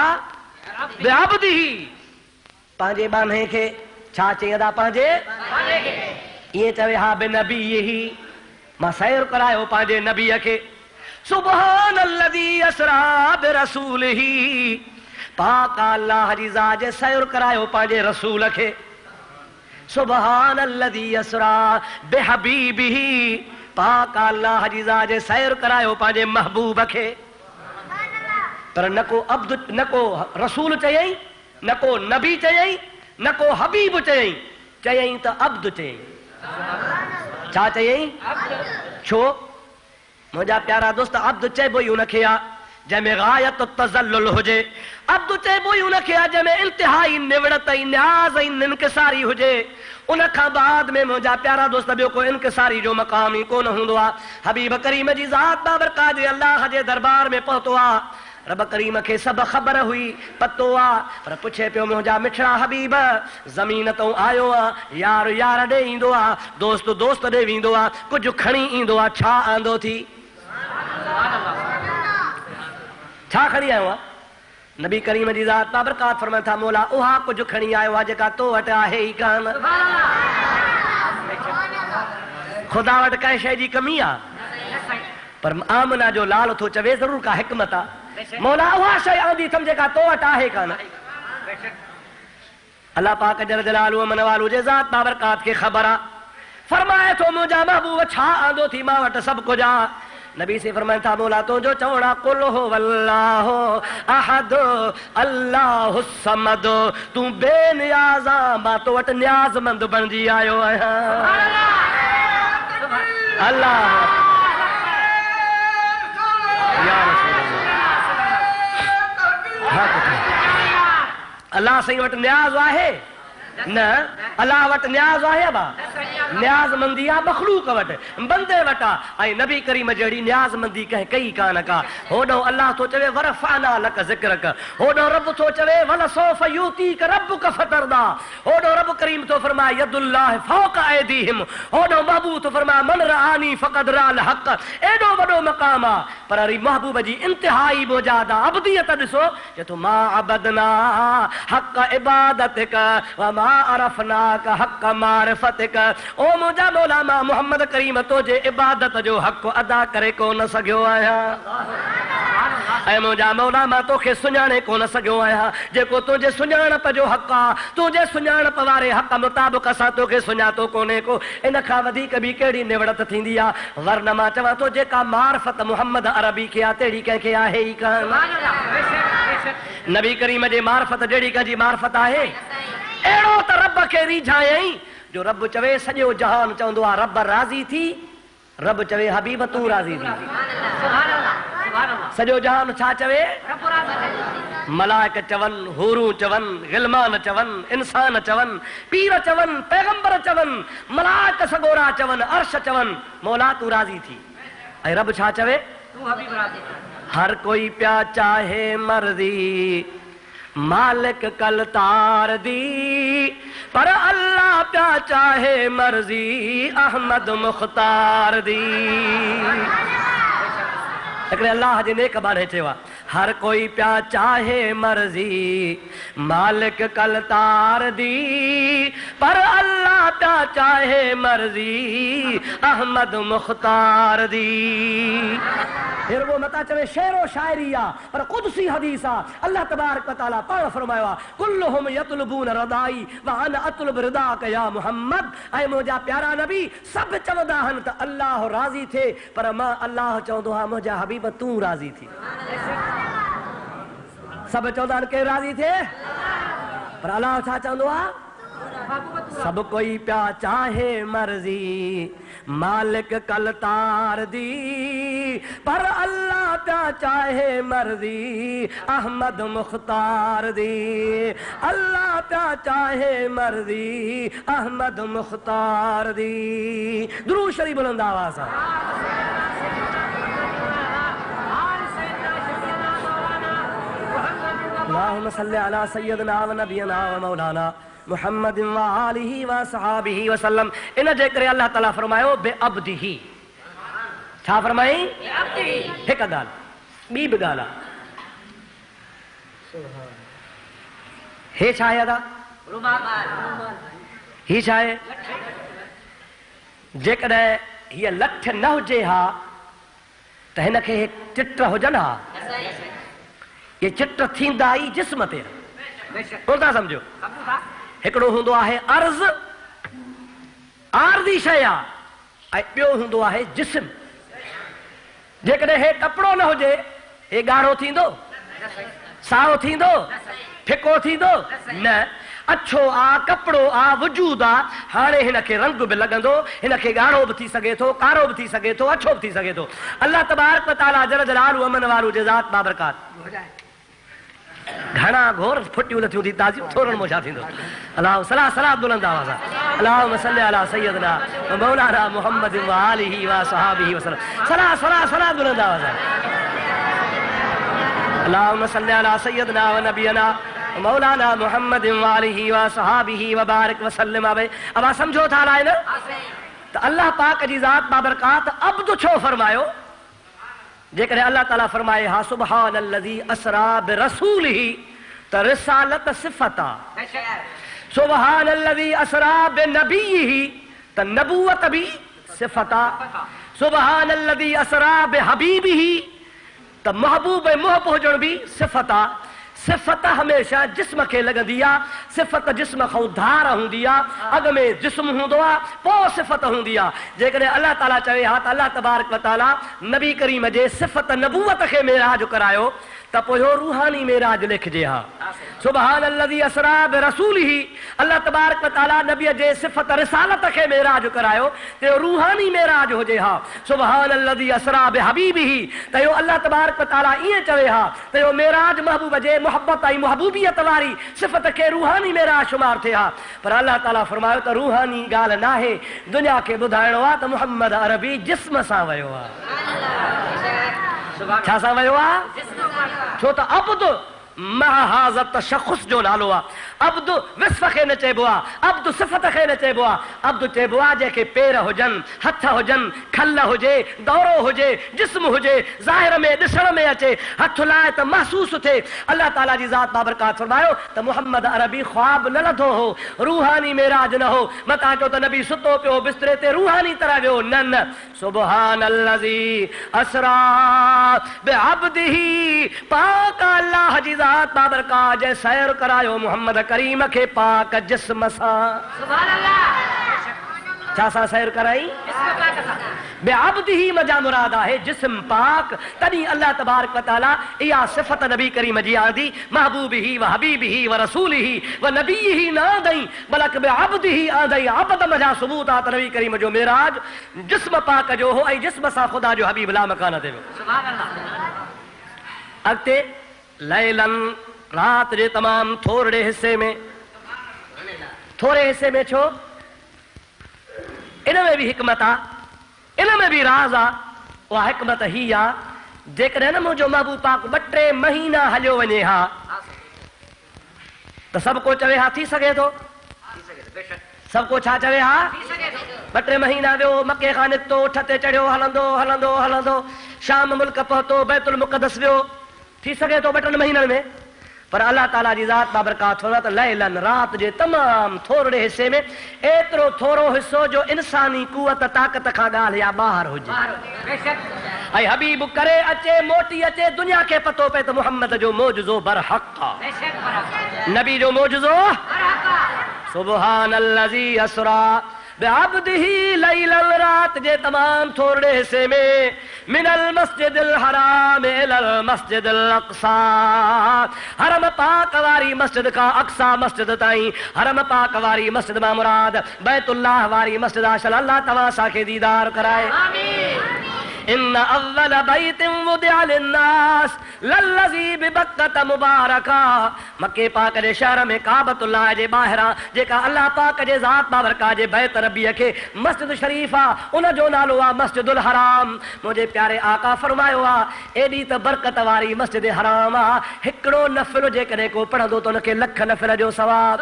बिअब्दिही। पंहिंजे बाने खे छा चईंदा? पंहिंजे ईअं चवे हा बिनबीही, मां सैर करायो पंहिंजे नबीअ खे। सुभान अल्लज़ी असरा बिरसूलिही, पाक अल्लाह जी ज़ात जे सैर करायो पंहिंजे रसूल खे। सुभान अल्लज़ी असरा बिहबीबिही, पाक अल्लाह जी ज़ात जे सैर करायो पंहिंजे महबूब खे। पर न को अब्द, न को रसूल चयई, न को नबी चयई, न को हबीब चयई, चयई त अब्द चयई। छा चयई छो मुंहिंजा प्यारा दोस्त अब्द चइबो ई उनखे आ जंहिंमें गायत तज़ल्लुल हुजे अब्द चइबो ई उनखे आ जंहिंमें इंतिहाई निवड़त ऐं न्याज़ ऐं इनकिसारी हुजे उन खां बाद में मुंहिंजा प्यारा दोस्त ॿियो को इनकिसारी जो मक़ाम ई कोन हूंदो आहे हबीब करीम जी ज़ात बाबरकात अल्लाह जे दरबार में पहुतो आहे रब करीम खे सभु ख़बर हुई पतो आहे पर पुछे पियो मुंहिंजा मिठड़ा हबीब ज़मीन तूं आयो आहे यार यार ॾे ईंदो आहे दोस्त दोस्त ॾे वेंदो आहे कुझु खणी ईंदो आहे छा आंदो थी छा खणी आयो आहे नबी करीम जी ज़ात बाबरकात फरमाए था मौला उहा कुझु खणी आयो आहे जेका तो वटि आहे ई कान ख़ुदा वटि कंहिं शइ जी कमी आहे पर आमना जो लाल थो चवे ज़रूर का हिकमत आहे मौला उहा शइ आंदी थम जेका तो वटि आहे कान अल्लाह पाक जल जलालुहु मन वालू जे ज़ात बाबरकात खे ख़बर आहे फरमाए थो मुंहिंजा महबूब छा आंदो थी मां वटि सभु कुझु आहे नबी से फरमाए था मौला तुंहिंजो चवणा कुल हो वल्लाहु अहद अल्लाहु समद तूं बेनियाज़ आहे मां तो वटि न्याज़मंद बणिजी आयो आहियां अल्लाह या रसूल अल्लाह साईं वटि न्याज़ आहे न अल्लाह वटि न्याज़ आहे बा न्याज़मंदी आहे मखलूक वटि बंदे वटि आहे ऐं नबी करीम जहिड़ी न्याज़मंदी कंहिं कई कान का होॾो अल्लाह थो चवे वरफ़अना लक ज़िक्रक होॾो रब थो चवे वल सौफ़ यूतीक रब्बुक फतरदा होॾो रब करीम थो फरमाए यदुल्लाह फ़ौक़ ऐदीहिम होॾो महबूब थो फरमाए मन रआनी फ़क़द रअल हक़ एॾो वॾो मक़ाम आहे पर वरी महबूब जी इंतिहाई मुजादा अब्दियत ॾिसो जे तो मा अबदना हक़ इबादतिक व मा अरफ़नाक हक़ मारिफ़तिक ओ मुंहिंजा मौला मां मोहम्मद करीम तो जे इबादत जो हक़ अदा करे कोन सघियो आहियां ऐं मुंहिंजा मौला मां तोखे सुञाणे कोन सघियो आहियां जेको तुंहिंजे सुञाणप जो हक़ आहे तुंहिंजे सुञाणप वारे हक़ मुताबिक़ असां तोखे सुञातो कोन्हे को इन खां वधीक बि कहिड़ी निवड़त थींदी आहे वरन मां चवां थो जेका मारिफ़त मुहम्मद अरबी खे आहे तहिड़ी कंहिंखे आहे ई कान नबी करीम जे मारिफ़त जहिड़ी कंहिंजी मारिफ़त आहे अहिड़ो त रब खे रिझायई जो रब चवे सॼो जहान चवंदो आहे रब राज़ी थी रब चवे हबीब तूं राज़ी थी सॼो जहान छा चवे मलाइक चवनि हूरूं चवनि गिलमान चवनि इंसान चवनि पीर चवनि पैगंबर चवनि मलाइक सगोरा चवनि अर्श चवनि मौला तूं राज़ी थी ऐं रब छा चवे हर कोई प्या चाहे मर्ज़ी मालिक कल तार दी पर अल्लाह प्या चाहे मर्जी अहमद मुख्तार दी हिकिड़े अल्लाह जे नेक बारे चयो हर कोई प्या चाहे मर्जी मालिक कल तार दी पर अल्लाह प्या चाहे मर्जी अहमद मुख्तार दी फिर वो मता चवे शेरो शायरी आ पर कुदसी हदीस आ अल्लाह तबारक व तआला पाण फरमायो आ कुल्लुहुम यतलबून रदाई व अना अतलब रिदाक या मुहम्मद ऐ मुंहिंजा प्यारा नबी सब चवंदा आहिनि त अल्लाह राज़ी थे पर मां अल्लाह चवंदो आ मुंहिंजा हबीब तूं राज़ी थी सब चवंदा आहिनि के राज़ी थे पर अल्लाह छा चवंदो आ सब कोई प्या चाहे मर्जी मालिक कल तार दी पर अल्लाह प्या चाहे मर्जी अहमद मुख्तार दी अल्लाह प्या चाहे मर्जी अहमद मुख्तार दी दुरूद शरीफ बुलंद आवाज़ सां अल्लाहुम्मा सल्लि अला सय्यदना व नबियना व मौलाना मुहम्मद व आलिहि व सहाबिहि वसल्लम इन जे करे अल्लाह ताला फरमायो बे अब्दिही छा फरमाई हिकु ॻाल्हि ॿी बि ॻाल्हि आहे हे छा आहे अदा ही छा आहे जेकॾहिं हीअ लठ न हुजे हा त हिनखे चिट हुजनि हा ये चिट थींदा ई जिस्म ते कोन था सम्झो हिकिड़ो हूंदो आहे अर्ज़ आरज़ी शइ आहे ऐं ॿियो हूंदो आहे जिस्म जेकॾहिं हे कपिड़ो न हुजे हे ॻाढ़ो थींदो साओ थींदो फिको थींदो न अच्छो आ, कपड़ो आ, वजूद आ, हाणे हिन खे रंग बि लॻंदो, हिन खे ॻाढ़ो बि थी सघे थो, कारो बि थी सघे थो, अच्छो बि थी सघे थो। अल्लाह तबारक व तआला जल जलालहू अमन वारो जे ज़ात बाबरकात घणा घोर फुटियूं नथियूं थी ताज़ियूं थोरनि में छा थींदो। अल्लाह सलाह सलाह बुलंद आवाज़ अल्लाहुम्मा सल्लि अला सय्यदना व मौलाना मुहम्मद व आलिहि व सहाबिहि वसल्लम। सलाह सलाह सलाह बुलंद आवाज़ अल्लाहुम्मा सल्लि अला सय्यदना व नबियना मौलाना मुहम्मद व आलिहि व सहाबिहि व बारिक व सल्लम। अब समझो था लाए न त अल्लाह पाक जी ज़ात बाबरकात अब्द छो फरमायो। जेकॾहिं अल्लाह ताला फरमाए हा सुब्हानल्लज़ी असरा बिरसूलिही त रिसालत सिफ़त आहे, सुब्हानल्लज़ी असरा बिनबीही त नबूवत बि सिफ़त आहे, सुब्हानल्लज़ी असरा बिहबीबिही त महबूब मुहब हुजण बि सिफ़त आहे। सिफ़त हमेशह जिस्म खे लॻंदी आहे, सिफ़त जिस्म खां धार हूंदी आहे, अॻ में जिस्म हूंदो आहे पोइ सिफ़त हूंदी आहे। जेकॾहिं अल्लाह ताला चवे हा त अल्लाह तबारक व तआला नबी करीम जे सिफ़त नबूवत खे मेराज करायो त पोइ इहो रूहानी मेराज लिखिजे हा। सुब्हानल्लज़ी असरा बिरसूलिही अल्लाह तबारक व तआला नबीअ जे सिफ़त रिसालत खे मेराज करायो त इहो रूहानी मेराज हुजे हा। सुब्हानल्लज़ी असरा बिहबीबिही त इहो अल्लाह तबारक व तआला ईअं चवे हा त इहो मेराज महबूब जे मोहब्बत ऐं महबूबियत वारी सिफ़त खे रूहानी मेराज शुमार थिए हा। पर अल्लाह ताला फरमायो त रूहानी ॻाल्हि न आहे, दुनिया खे ॿुधाइणो आहे त मुहम्मद अरबी जिस्म सां वियो आहे। छा सां वियो आहे? छो त अब्द महाहाज़ तशख़ुस जो नालो आहे। अब्द विस्फ़ खे न चइबो आहे, अब्द सिफ़त खे न चइबो आहे। अब्द चइबो आहे जंहिंखे पेर हुजनि, हथ हुजनि, खल हुजे, दौरो हुजे, जिस्म हुजे, ज़ाहिर में ॾिसण में अचे, हथ लाए त महसूस थिए। अल्लाह ताला जी ज़ात बाबरकात फरमायो त मुहम्मद अरबी ख्वाब न लधो हो, रूहानी मेराज न हो। मतां चओ त नबी सुतो पियो बिस्तरे ते रूहानी तरह वियो, न न। सुब्हानल्लज़ी असरा बिअब्दिही पाक अल्लाह जी ज़ात बाबरकात जे सैर करायो मुहम्मद करीम खे पाक जिस्म सां। सुभान अल्लाह। छा सां सैर कराई? बेअब्दिही मजा मुराद आहे जिस्म पाक। तॾहिं अल्लाह तबारक व तआला इहा सिफ़त नबी करीम जी आंदी महबूबिही व हबीबिही व रसूलिही व नबीही न आंदई बल्कि बेअब्दिही आंदई। अब्द मजा सबूत आहे त नबी करीम जो मेराज जिस्म पाक जो हो ऐं जिस्म सां ख़ुदा जो हबीब ला मकान ते वियो। सुभान अल्लाह। अॻिते लैलन रात जे तमाम थोरे हिस्से में, थोरे हिस्से में छो? इन में भी हिकमत आहे, इन में भी राज आहे। उहा हिकमत ही आहे जेकॾहिं न मुंहिंजो महबूब पाक 2-3 महीना हलियो वञे हा त सभु को चवे हा थी सघे थो, सभु को छा चवे हा 2-3 महीना वियो, मके खां निकितो, उठ ते चढ़ियो, हलंदो हलंदो हलंदो शाम मुल्क पहुतो, बैतुल मुक़द्दस वियो, थी सघे थो 2-3 महीननि में। पर अल्लाह ताला जी ज़ात बाबरकात फरमाए त लैलन रात जे तमाम थोरे हिस्से में एतिरो थोरो हिस्सो जो इंसानी कुवत ताक़त खां ॻाल्हि या ॿाहिरि हुजे ऐं हबीब करे अचे मोटी अचे, दुनिया खे पतो पए त मुहम्मद जो मौजज़ो बरहक़ आहे, नबी जो मौजज़ो सुब्हानल्लज़ी असरा बिअब्दिही लैलन रात जे तमाम थोरे हिस्से में मिनल मस्जिदिल हराम इलल मस्जिदिल अक़सा हरम पाक वारी मस्जिद खां अक़सा मस्जिद ताईं। हरम पाक वारी मस्जिद मां मुराद बैतुल्लाह वारी मस्जिद आहे। अल्लाह तव्हां असांखे दीदार कराए। इन अव्वल बैतिन वुदिअ लिन्नास लल्लज़ी बिबक्कत मुबारका। मके पाक जे शहर में काबतुल्लाह जे ॿाहिरां जेका अल्लाह पाक जे ज़ात बाबरकात जे बैत रबीअ खे मस्जिद शरीफ़ आहे, उन जो नालो आहे मस्जिदुल हराम। मुंहिंजे प्यारे आका फरमायो आहे एॾी त बरकत वारी मस्जिद हराम आहे, हिकिड़ो नफ़िल जेकॾहिं को पढ़ंदो त उनखे लख नफ़िल जो सवाब,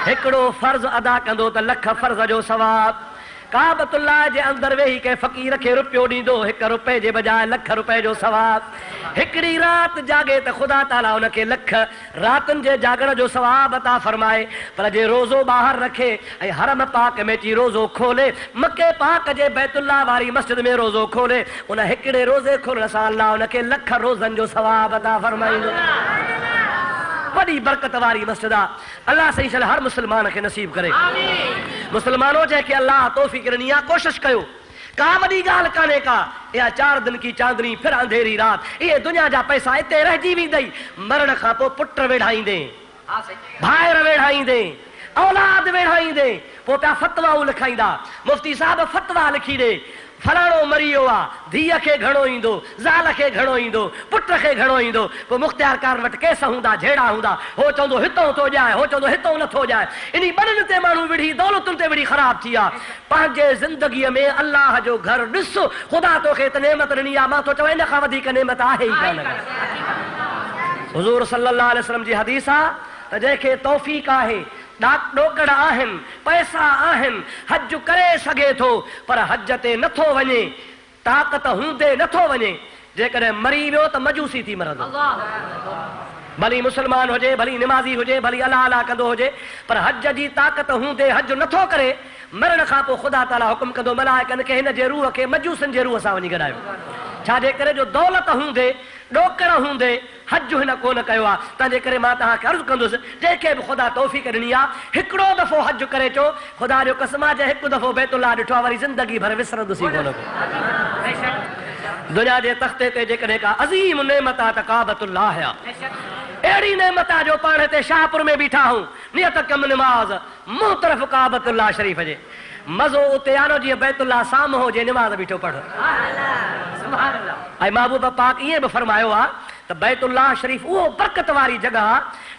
हिकिड़ो फर्ज़ अदा कंदो त लख फर्ज़ जो सवाब। काबतुल्लाह जे अंदर वेही के फ़क़ीर खे रुपयो ॾींदो, 1 रुपए जे बजाए लख रुपए जो सवाब। हिकिड़ी रात जागे त ख़ुदा ताला उनखे लख रातुनि जे जागण जो सवाब अता फरमाए। पर जे रोज़ो ॿाहिरि रखे ऐं हरम पाक में अची रोज़ो खोले, मके पाक जे बैतुल्लाह वारी मस्जिद में रोज़ो खोले, उन हिकिड़े रोज़े खोलण सां अल्लाह उनखे लख रोज़नि जो सवाब अता फरमाईंदो। वॾी बरकत वारी मस्जिद आहे। अल्लाह सही शल हर मुस्लमान खे नसीब करे। मुस्लमानों जंहिंखे अल्लाह तौफ़ीक़ ॾिनी आहे कोशिशि कयो, का वॾी ॻाल्हि कान्हे का। इहा 4 दिन की चांदनी फिर अंधेरी रात, इहे दुनिया जा पैसा हिते रहिजी वेंदई, मरण खां पोइ पुट वेढ़ाईंदे भाइर वेढ़ाईंदे औलाद वेढ़ाईंदे पोइ पिया फतवा लिखाईंदा मुफ्ती साहब फतवा लिखी ॾे फलाणो मरी वियो आहे धीअ खे घणो ईंदो ज़ाल खे घणो ईंदो पुट खे घणो ईंदो पोइ मुख़्तियार कार वटि केस हूंदा झेड़ा हूंदा हो चवंदो हितों थो ॼाए हो चवंदो हितों नथो ॼाए इन ॿिन्हिनि ते माण्हू विढ़ी दौलतुनि ते विढ़ी ख़राब थी आहे पंहिंजे ज़िंदगीअ में अल्लाह जो घर ॾिस ख़ुदा तोखे त नेमत ॾिनी आहे मां थो चवां इन खां वधीक नेमत आहे ई कान हुज़ूर सल्लल्लाहु अलैहि वसल्लम जी हदीस आहे त जंहिंखे तौफ़ीक़ आहे ॾोकड़ आहिनि पैसा आहिनि हज करे सघे थो पर हज ते नथो वञे ताक़त हूंदे नथो वञे जेकॾहिं मरी वियो त मजूसी थी मरंदो भली मुस्लमान हुजे भली निमाज़ी हुजे भली अलाह अलाह कंदो हुजे पर हज जी ताक़त हूंदे हज नथो करे मरण खां पोइ ख़ुदा ताला हुकुम कंदो मलाइकनि खे हिन जे रूह खे मजूसनि जे रूह सां वञी गॾायो छाजे करे जो दौलत हूंदे ॾोकड़ हूंदे हज हिन कोन कयो आहे तंहिंजे करे मां तव्हांखे अर्ज़ु कंदुसि जंहिंखे बि ख़ुदा तौफ़ीक़ ॾिनी आहे हिकिड़ो दफ़ो हज करे अचो ख़ुदा जो कसम आहे हिकु दफ़ो बैतुल्लाह ॾिठो आहे वरी ज़िंदगी भर विसरंदुसि कोन को दुनिया जे तख़्ते ते जेकॾहिं का अज़ीम नेमत आहे त काबतुल्लाह आहे अहिड़ी नेमत आहे जो पाण हिते शाहपुर में बीठा आहियूं नियत कम निमाज़ मुंहुं तरफ़ काबतुल्लाह शरीफ़ जे मज़ो उते आनो जीअं बैतुल्लाह साम्हूं हुजे निमाज़ बीठो पढ़ ऐं महबूब पाक ईअं बि फरमायो आहे त बैतुल्लाह शरीफ़ उहो बरकत वारी जगह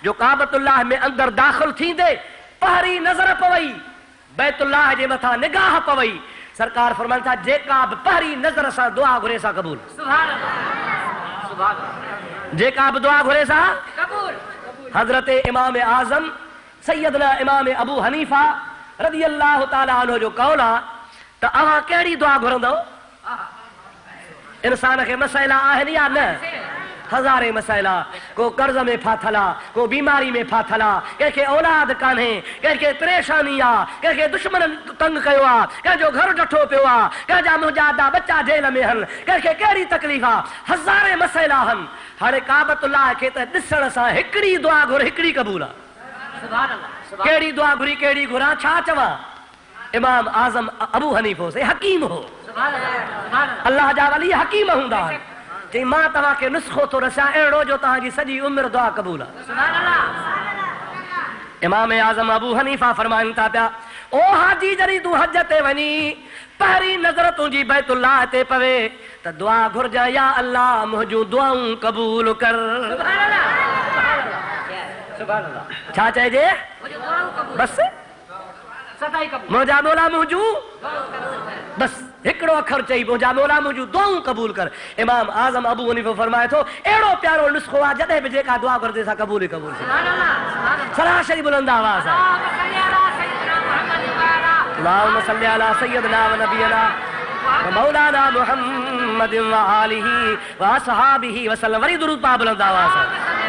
जो काबतुल्लाह में अंदर दाख़िल थींदे पहरी नज़र पवई बैतुल्लाह जे मथां निगाह पवई सरकार फरमाइनि था जेका बि पहरी नज़र सां दुआ घुरे सां क़बूल जेका बि दुआ घुरे सां हज़रत इमाम आज़म सैयदना इमाम अबू हनीफा रज़ी अल्लाह ताला अन्हु जो कौल आहे त अव्हां कहिड़ी दुआ घुरंदव इंसान खे मसइला आहिनि या न हज़ारे मसइला को कर्ज में फाथल आहे को बीमारी में फाथल आहे कंहिंखे औलाद कान्हे कंहिंखे परेशानी आहे कंहिंखे दुश्मन तंग कयो आहे कंहिंजो घर डठो पियो आहे कंहिंजा मुजादा बच्चा जेल में आहिनि कंहिंखे कहिड़ी तकलीफ़ आहे हज़ारे मसइला आहिनि हाणे काबतुल्लाह खे त ॾिसण सां हिकिड़ी दुआ घुर हिकिड़ी क़बूल आहे कहिड़ी दुआ घुरी कहिड़ी घुरां छा चवां इमाम आज़म अबू हनीफो से हकीम हो अल्लाह जा वली हकीम हूंदा आहिनि चई मां तव्हांखे नुस्ख़ो थो रसां अहिड़ो जो तव्हांजी सॼी उमिरि दुआ क़बूल आहे इमाम आज़म अबू हनीफा फरमाइनि था पिया ओ हाजी जॾहिं तूं हज ते वञी पहिरीं नज़र तुंहिंजी बैतुल्लाह ते पवे त दुआ घुरजां या अल्लाह मुंहिंजूं दुआऊं क़बूल कर छा चइजे बस मुंहिंजा मौला मुंहिंजूं बस हिकिड़ो अखर चई मुंहिंजा मौला मुंहिंजूं दुआऊं क़बूल कर इमाम आज़म अबू हनीफा फरमाए थो अहिड़ो प्यारो नुस्ख़ो आहे जॾहिं बि जेका दुआ घुरंदे सा क़बूल ई क़बूल सरासरी बुलंद आवाज़ आहे अल्लाहुम्मा सल्ली अला सय्यदना व नबियना व मौलाना मुहम्मद व आलिही व असहाबिही व सल्लम वरी दुरूद पा बुलंद आवाज़ आहे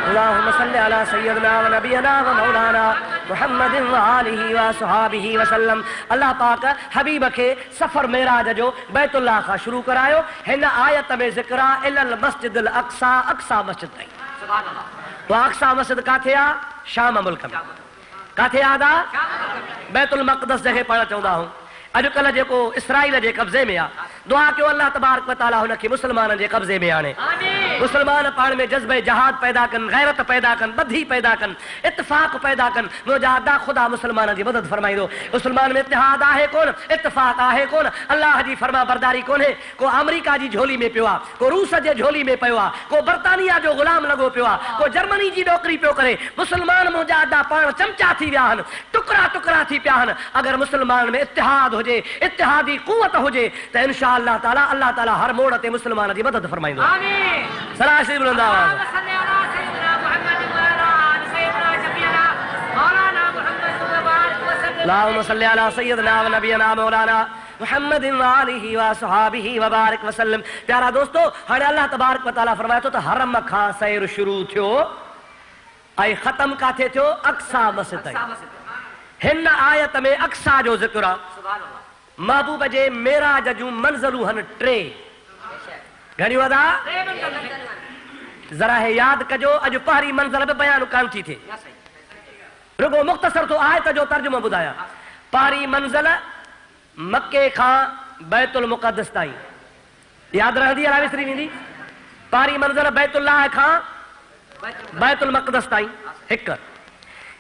अल्लाहुम्मा सल्ली अला सय्यदना व नबियना व मौलाना मुहम्मद व आलिही व असहाबिही व सल्लम अल्लाह पाक हबीब खे सफ़र मेराज जो बैतुल्लाह खां शुरू करायो हिन आयत में ज़िक्र आहे इलल मस्जिदिल अक्सा अक्सा मस्जिद ताईं तो अक्सा मस्जिद काथे आहे शाम मुल्क में काथे आहे बैतुल मक़दस जंहिंखे पाण चवंदा आहियूं अॼुकल्ह जेको इसराइल जे कब्ज़े में आहे दुआ कयो अल्लाह तबारक व तआला हुनखे मुस्लमाननि जे कब्ज़े में आणे मुस्लमान पाण में जज़्बे जहाद पैदा कनि गैरत पैदा कनि बधी पैदा कनि इत्तिफ़ाक़ पैदा कनि मुंहिंजा अदा ख़ुदा मुस्लमाननि जी मदद फरमाईंदो मुस्लमान में इत्तिहाद आहे कोन इत्तिफ़ाक़ आहे कोन अल्लाह जी फरमा बरदारी कोन्हे को अमेरिका जी झोली में पियो आहे को रूस जे झोली में पियो आहे को बर्तानिया जो ग़ुलाम लॻो पियो आहे को जर्मनी जी नौकरी पियो करे मुस्लमान मुंहिंजा अदा पाण चमचा थी विया आहिनि टुकड़ा टुकड़ा थी पिया आहिनि अगरि मुस्लमान में इत्तिहाद हुजे इत्तिहादी क़ुव्वत हुजे त इंशा अल्लाह ताला हर मोड़ ते मुस्लमान जी मदद फरमाईंदो सरासरी बुलंद आवाज़ अल्लाहुम्मा सल्ली अला सय्यदना व नबियना मौलाना मुहम्मद व आलिही व असहाबिही व बारिक व सल्लम प्यारा दोस्तो हाणे अल्लाह तबारक व तआला फरमाए थो त हरम खां सैर शुरू थियो ऐं ख़त्म काथे थियो अक्सा मस्जिद ताईं हिन आयत में अक्सा जो ज़िक्र आहे महबूब जे मेराज जूं मंज़िलूं हन टे घणियूं अदा जरा हे यादि कजो अॼु पहिरीं मंज़िल बि बयान कान थी थिए रुगो मुख़्तसर तो आयत जो तर्जुमो ॿुधायां पहिरीं मंज़िल मके खां बैतुल मुक़द्दस ताईं यादि रहंदी या विसरी वेंदी पहिरीं मंज़िल बैतुल्लाह खां बैतुल मक़दस ताईं हिकु,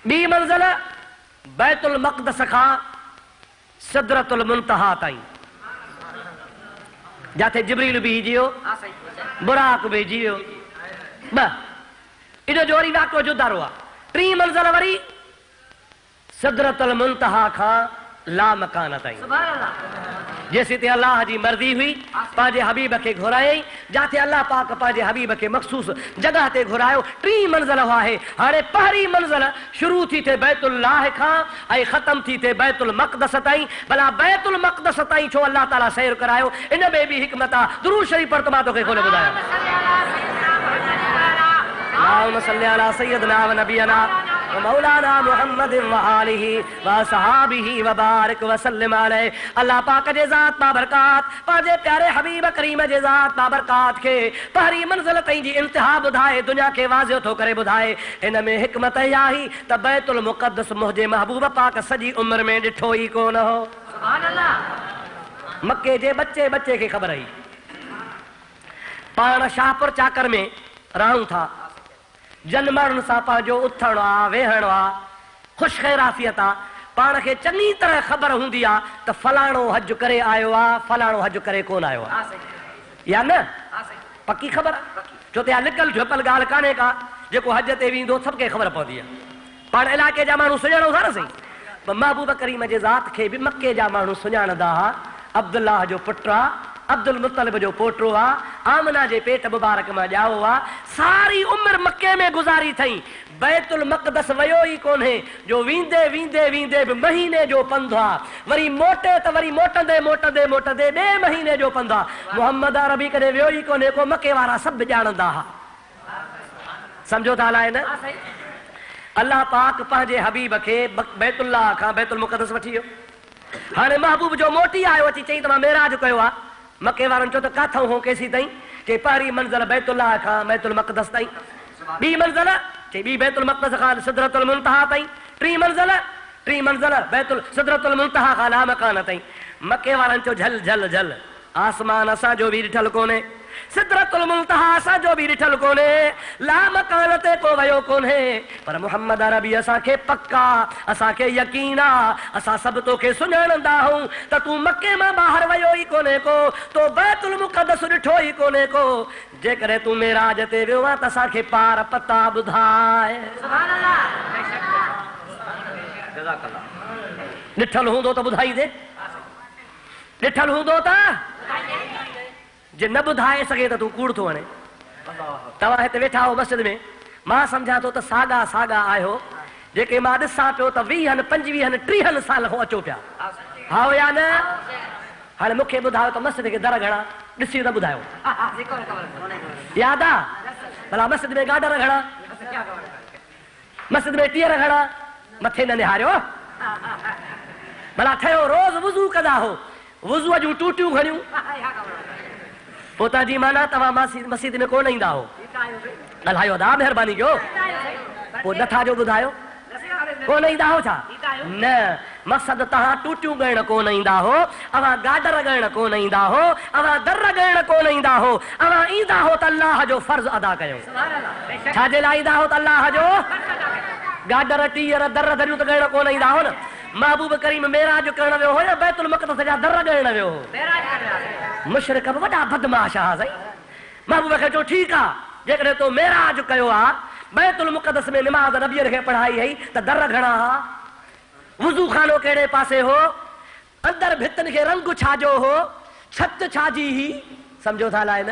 ॿी मंज़िल बैतुल मक़दस खां सिदरतुल मुंतहा ताईं, जाते जिब्रील बीहजी वियो, बुराक बीहजी वियो। ॿ इनो जो वरी नाको जुदारो आहे। टी मंज़िल वरी सिदरतुल मुंतहा खां ला मकान ताईं, जेसी ते अल्लाह जी मर्ज़ी हुई पंहिंजे हबीब खे घुरायई, जाते अल्लाह पाक पंहिंजे हबीब खे मख़सूस जगह ते घुरायो। टी मंज़िल आहे। हाणे पहिरीं मंज़िल शुरू थी थिए बैतुल्लाह खां ऐं ख़तम थी थिए बैतुल मक़दस ताईं। भला बैतुल मक़दस ताईं छो अल्लाह ताला सैर करायो? इन में बि हिकमत आहे। दुरूद शरीफ़ पढ़ त मां तोखे खोले ॿुधायां। अल्लाहुम्मा सल्ली अला सय्यिदना व नबियना व मौलाना मुहम्मद व आलिहि व सहाबिहि व बारिक व सल्लिम अलैहि। अल्लाह पाक जे ज़ात बाबरकात पंहिंजे प्यारे हबीब करीम जे ज़ात बाबरकात खे पहिरीं मंज़िल ताईं जी इंतिहा ॿुधाए, दुनिया खे वाज़िह थो करे ॿुधाए। इन में हिकमत इहा ही त बैतुल मुक़द्दस मुंहिंजे महबूब पाक सॼी उम्र में ॾिठो ई कोन हो। सुभान अल्लाह। मके जे बच्चे खे ख़बर हुई। पाण शाहपुर चाकर में रहूं था, जन माण्हुनि सां पंहिंजो उथणो आहे, वेहणो आहे, ख़ुशि ख़ैराफ़ियत आहे। पाण खे चङी तरह ख़बर हूंदी आहे त फलाणो हज करे आयो आहे, फलाणो हज करे कोन आयो आहे, या न? पकी ख़बर आहे, छो त लिकल झुपल ॻाल्हि कान्हे का। जेको हज ते वेंदो सभु खे ख़बर पवंदी आहे। पाण इलाइक़े जा माण्हू सुञाणो था न सही। महबूब करीम जे ज़ात खे बि मके जा माण्हू सुञाणंदा हुआ। अब्दुल्लाह जो पुटु आहे, अब्दुल मुत्तलिब जो पोटो आहे, आमना जे पेट मुबारक मां ॼाओ आहे। सारी उम्र मके में गुज़ारी अथई। बैतुल मक़दस वियो ई कोन्हे जो वेंदे वेंदे वेंदे बि महीने जो पंधु आहे। वरी मोटे त वरी मोटंदे मोटंदे मोटंदे ॿिए महीने जो पंधु आहे। मोहम्मद अरबी कॾहिं वियो ई कोन्हे को, मके वारा सभु ॼाणंदा हुआ। सम्झो था अलाए न? अल्लाह पाक पंहिंजे हबीब खे बैतुल्लाह खां बैतुल मुक़द्दस वठी वियो। हाणे महबूब जो मोटी आयो, अची चई त मां मेराज कयो आहे। मके वारनि चयो त काथां हो केसी ताईं? चई पहिरीं मंज़िल बैतुल्लाह खां बैतुल मक़दस ताईं। ॿी मंज़िल चई ॿी बैतुल मक़दस खां सिदरतुल मुंतहा ताईं। टी मंज़िल बैतुल सिदरतुल मुंतहा खां ला मकान ताईं। मके वारनि चयो झल झल झल, आसमान असांजो बि ॾिठल कोन्हे, सिदरतुल मुंतहा असांजो बि ॾिठल कोन्हे, ला मकान ते को वियो कोन्हे। पर मुहम्मद अरबी असांखे पक्का, असांखे यकीन आहे, असां सभु तोखे सुञाणंदा आहियूं त तूं मके मां ॿाहिरि वियो ई कोन्हे को, तो बैतुल मुक़द्दस ॾिठो ई कोन्हे को। जेकॾहिं तूं मेराज ते वियो आहे त असांखे पार पता ॿुधाए। ॾिठल हूंदो त ॿुधाईंदे, ॾिठल हूंदो त जे न ॿुधाए सघे त तूं कूड़ थो वणे। तव्हां हिते वेठा हो मस्जिद में, मां सम्झां थो त साॻा साॻा आहियो जेके मां ॾिसां पियो त 20, 25, 30 साल हो अचो पिया। हा या न? हाणे मूंखे ॿुधायो त मस्जिद खे दर घणा ॾिसी त ॿुधायो। यादि आहे? भला मस्जिद में गाडर घणा, मस्जिद में टीअर घणा, मथे न निहारियो। भला ठहियो रोज़ वुज़ू कंदा हो, वुज़ूअ जूं टूटियूं घणियूं, पोइ तव्हांजी माना तव्हां मस्जिद में कोन ईंदा हो। ॻाल्हायो दा, महिरबानी कयो। पोइ नथा जो ॿुधायो कोन ईंदा हो छा? न, मक़सद तव्हां टूटियूं ॻणण कोन ईंदा हो, अवां गाडर ॻणण कोन ईंदा हो, अवां दर ॻणण कोन ईंदा हो, अवां ईंदा हो त अल्लाह जो फर्ज़ अदा कयो। छाजे लाइ ईंदा हो त अल्लाह जो? गाडर टीयर दर दरियूं त ॻणण कोन ईंदा हो न। महबूब करीम मेराज करण वियो हो या बैतुल मुक़द्दस जा दर ॻणण वियो हो? मुशरिक वॾा बदमाश हा साईं। महबूब खे चयो ठीकु आहे, जेकॾहिं तो मेराज कयो आहे, बैतुल मुक़द्दस में निमाज़ नबीअ खे पढ़ाई हुई त दर घणा हा, वुज़ू खानो कहिड़े पासे हो, अंदर भितनि खे रंग छाजो हो, छत छाजी ही, सम्झो था अलाए न?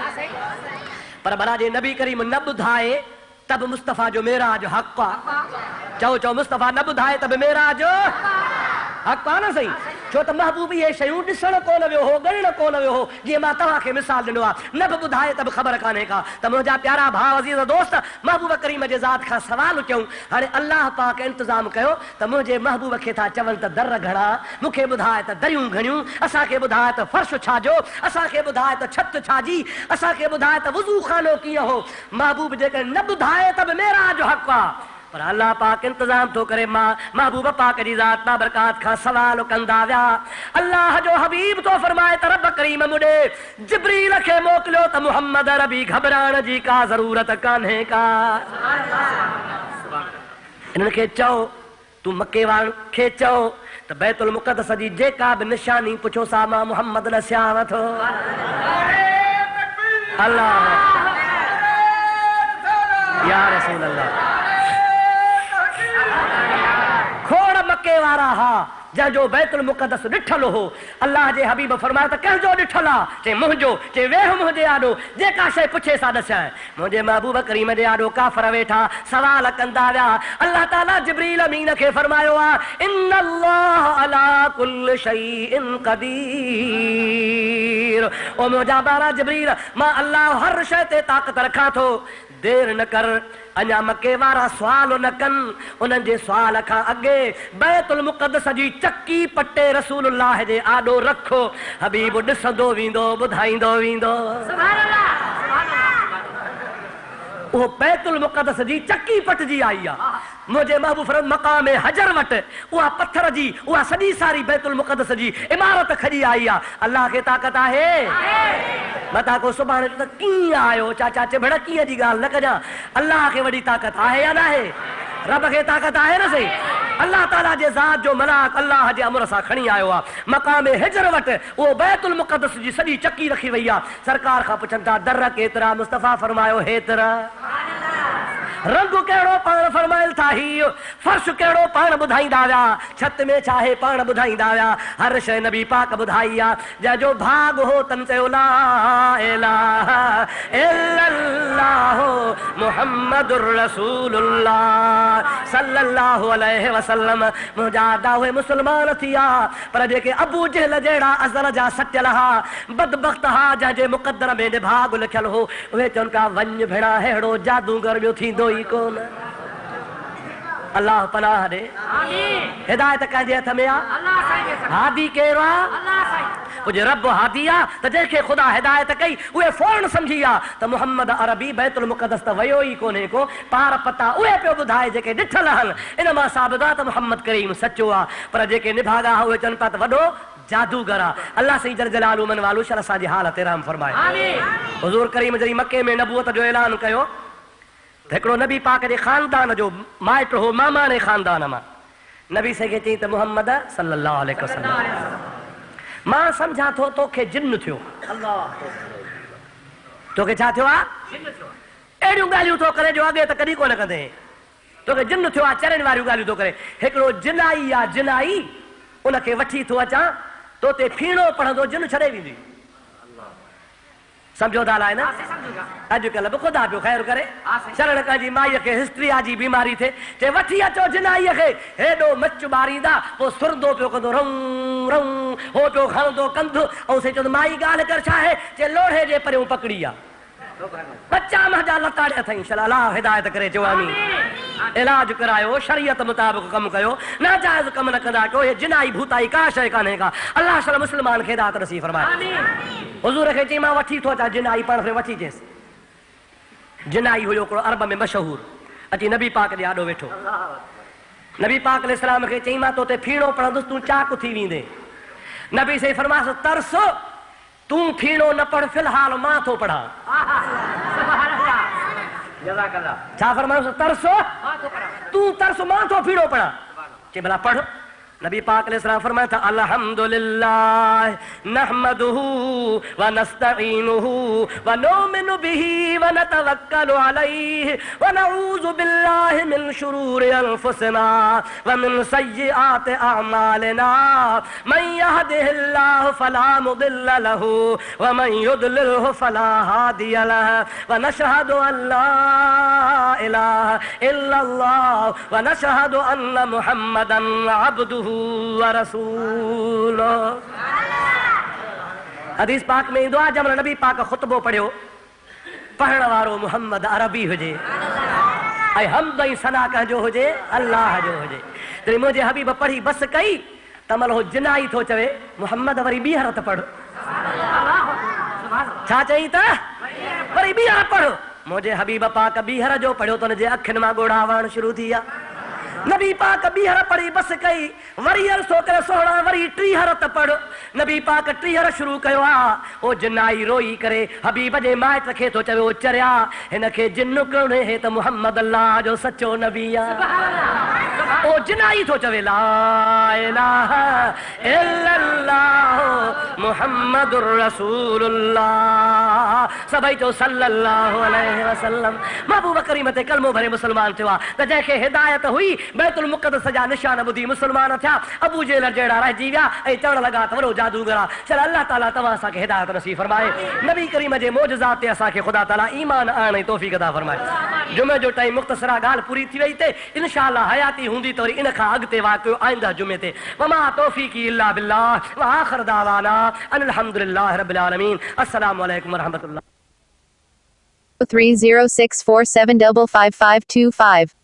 पर भला जे नबी करीम न ॿुधाए त बि मुस्तफ़ा जो मेराज हक़ आहे। चओ मुस्तफ़ा न ॿुधाए त बि मेराज हक़ आहे न सही। छो त महबूब इहे शयूं ॾिसण कोन वियो हो, ॻणण कोन वियो हो। जीअं मां तव्हांखे मिसाल ॾिनो आहे, न बि ॿुधाए त बि ख़बर कान्हे का। त मुंहिंजा प्यारा भाउ अज़ीज़ दोस्त, महबूब करीम जे ज़ात खां सवाल कयूं। हाणे अल्लाह पाक इंतज़ाम कयो त मुंहिंजे महबूब खे था चवनि त दर घणा, मूंखे ॿुधाए त दरियूं घणियूं, असांखे ॿुधाए त फर्श छाजो, असांखे ॿुधाए त छत छाजी, असांखे ॿुधाए त वुज़ू खानो कीअं हो। महबूब जेकॾहिं न ॿुधाए त बि मेराज हक़ आहे, त पर अल्लाह पाक इंतजाम तो करे महबूब पाक जी ज़ात बाबरकात खां सवाल कंदा विया। अल्लाह जो हबीब तो फरमाए त रब करीम मुडे जिब्रील खे मोकिलियो त मुहम्मद अरबी घबराइण जी का ज़रूरत कान्हे का। इन्हनि खे चओ तू मके वारनि खे चओ त बैतुल मुक़द्दस जी जेका बि निशानी पुछो सा मां मुहम्मद ॾसियांव थो। अल्लाह या रसूल अल्लाह। खोड़ मके वारा हा जंहिंजो बैतुल मुक़द्दस ॾिठल हो। अल्लाह जे हबीब फरमाया त कंहिंजो ॾिठल आहे? चई मुंहिंजो। चई वेह मुंहिंजे आॾो जेका शइ पुछे सा ॾसाए। मुंहिंजे महबूब करीम जे आॾो काफ़र वेठा सवाल कंदा विया। अल्लाह ताला जिब्रील अमीन खे फरमायो आहे इन्नल्लाह अला कुल्लि शैइन क़दीर। ओ मुंहिंजा बारा जिब्रील मां अल्लाह हर शइ ते ताक़त रखां थो। देर न कर अञा मके वारा सुवाल न कनि। उन्हनि जे सुवाल खां अॻे बैतुल मुक़द्दस जी चक्की पटे रसूलुल्लाह जे आॾो रखो। हबीब ॾिसंदो वेंदो ॿुधाईंदो वेंदो। वो बैतुल मुक़द्दस जी चक्की पटजी आई आहे। मुझे महबूब फरमाया मकाम हजर वटि उहा पत्थर जी उहा सॼी सारी बैतुल मुक़द्दस जी इमारत खड़ी आई आहे। अल्लाह खे ताक़त आहे मता को सुभाणे त कीअं आयो चाचा चिबड़ कीअं जी ॻाल्हि न कजां। अल्लाह खे वॾी ताक़त आहे या न आहे? रब खे ताक़त आहे न सही। अल्लाह ताला जे ज़ात जो मलाक अल्लाह जे अमर सां खणी आयो आहे। मकाम हिजर वटि उहो बैतुल मुक़द्दस जी सॼी चक्की रखी वई आहे। सरकार खां पुछनि था दर केतिरा? मुस्तफ़ा फरमायो हेतिरा। रंग कहिड़ो पाण फरमाइल था ही। फर्श कहिड़ो पाण ॿुधाईंदा विया। छत में छा आहे पाण ॿुधाईंदा विया। हर शइ नबी पाक ॿुधाई आहे। जंहिंजो भाग हो तन चयो ला इलाहा इल्लल्लाह मुहम्मदुर रसूलुल्लाह सल्लल्लाहु अलैहि वसल्लम। मुंहिंजा दावे मुस्लमान थी विया पर जेके अबू जहल जहिड़ा अज़र जा सटियल हा बदबख्त हा जंहिंजे मुक़द्दर में भाग लिखियल हो उहे चवनि पिया वञ भेणा अहिड़ो जादूगर ॿियो थींदो ई कोन। अल्लाह पनाह दे। हिदायत कंहिंजे हथ में आहे? हादी कहिड़ो आहे? कुझु रब हादी आहे त जंहिंखे ख़ुदा हिदायत कई उहे फौरन सम्झी विया त मुहम्मद अरबी बैतुल मुक़द्दस त वियो ई कोन्हे को। पार पता उहे पियो ॿुधाए जेके ॾिठल आहिनि। इन मां साबित आहे त मुहम्मद करीम सचो आहे। पर जेके निभागा उहे चवनि पिया त वॾो जादूगर आहे। अल्लाह सही जल जलालु मन वालू शर असांजी हालत रहम फरमाए। हुज़ूर करीम जॾहिं मके में नबूअत जो ऐलान कयो हिकिड़ो नबी पाक जे ख़ानदान जो माइट हो मामाणे ख़ानदान मां नबी से खे चई त मुहम्मद सल्लल्लाहु अलैहि वसल्लम मां सम्झां थो तोखे जिन्न थियो। तोखे छा थियो आहे? अहिड़ियूं ॻाल्हियूं थो करे जो अॻे त कॾहिं कोन कंदे। तोखे जिन्न थियो आहे चरनि वारियूं ॻाल्हियूं थो करे। हिकिड़ो जिनाई आहे जिनाई उनखे वठी थो अचां तो ते फीणो पढ़ंदो जिन छॾे वेंदी। समझो था लाइ न? अॼुकल्ह बि ख़ुदा पियो ख़ैर करे। शरण जी माईअ खे हिस्ट्रिया जी बीमारी थिए चए वठी अचो जिनाईअ खे। हेॾो मच ॿारींदा पोइ सुरंदो पियो कंदो रऊं रऊं हो पियो खणंदो कंदो ऐं से चवंदो माई ॻाल्हि कर छा आहे? चए लोढ़े जे परियूं पकड़ी आहे। बच्चा महजा लताड़िया अथई अल्लाह हिदायत करे चयो आमीन। इलाज करायो शरीयत मुताबिक़ कमु कयो नाजाइज़ कमु न कंदा कयो। हे जिनाई भूताई का शइ कान्हे का। अल्लाह शल मुस्लमान खे हिदायत नसीब फरमाए। हुज़ूर खे चई मां वठी थो अचां जिनाई पाण खे वठी चयसि। जिनाई हुयो हिकिड़ो अरब में मशहूर अची नबी पाक जे आॾो वेठो। नबी पाक अलैहिस्सलाम खे चई मां तोते फीणो पढ़ंदुसि तूं चाक थी वेंदे। नबी सही फरमास तरस तूं फीणो न पढ़ फिलहाल मां थो पढ़ां। छा फरमायोसि? तरसो तूं तरस मां थो फीणो पढ़ां। चई भला पढ़। नबी पाक अलैहिस्सलाम फरमाया था अल्हम्दुलिल्लाह नहमदुहु व नस्तईनुहु व नुमिनु बिही व नतवक्कलु अलैहि व नऊज़ु बिल्लाहि मिन शुरूरि अनफुसिना व मिन सय्यिआति अअमालिना मन यहदिहिल्लाहु फला मुदिल्ल लहु व मन युद्लिलहु फला हादिय लहु व नशहदु अन ला इलाहा इल्लल्लाह व नशहदु अन्न मुहम्मदन अब्दुहु हदीस पाक में इंदो आहे जब नबी पाक खुतबो पढ़ियो पढ़ण वारो मुहम्मद अरबी हुजे ऐं हमद ऐं सना कंहिंजो हुजे अल्लाह जो हुजे। जॾहिं मुंहिंजे हबीब पढ़ी बस कई त महिल हो जिनाई थो चवे मुहम्मद वरी ॿीहर त पढ़। छा चई त वरी ॿीहर पढ़। मुझे हबीब पाक बीहर जो पढ़ियो तो जे अखिन मां गोड़ा आवण शुरू थिया नबी पाक बीहर पढ़ी बस कई वरी अरसो करे सोहणा वरी टीहर त पढ़ नबी पाक टीहर शुरू कयो आ ओ जिनाई रोई करे हबीब जे माइट खे तो चवे ओ चरिया हिन खे जिन कोने हे त मुहम्मद अल्लाह जो सच्चो नबी आ ओ जिनाई तो चवे ला इलाहा इल्लल्लाह मुहम्मदुर रसूलुल्लाह सभई जो सल्लल्लाहु अलैहि वसल्लम महबूब करीम ते कलमो भरे मुसलमान थियो त जंहिंखे हिदायत हुई बैतुल मुक़द्दस जा निशान ॿुधी मुसलमान थिया अबू जेहल जहिड़ा रहिजी विया ऐं चवण लॻा त वॾो जादूगर आहे चल अल्लाह ताला तव्हां असांखे हिदायत नसीब फरमाए नबी करीम जे मौजज़ात ते असांखे ख़ुदा ताला ईमान आणण जी तौफ़ीक़ अता फरमाए जुमे जो टाइम मुख़्तसरा ॻाल्हि पूरी थी वई ते इंशाअल्लाह हयाती हूंदी त वरी इन खां अॻिते वाक़ियो आईंदा जुमे ते वमा तौफ़ीक़ी इल्ला बिल्लाह व आख़िर दावाना अनिल हम्दुलिल्लाहि रब्बिल आलमीन अस्सलामु अलैकुम व रहमतुल्लाह 3064755525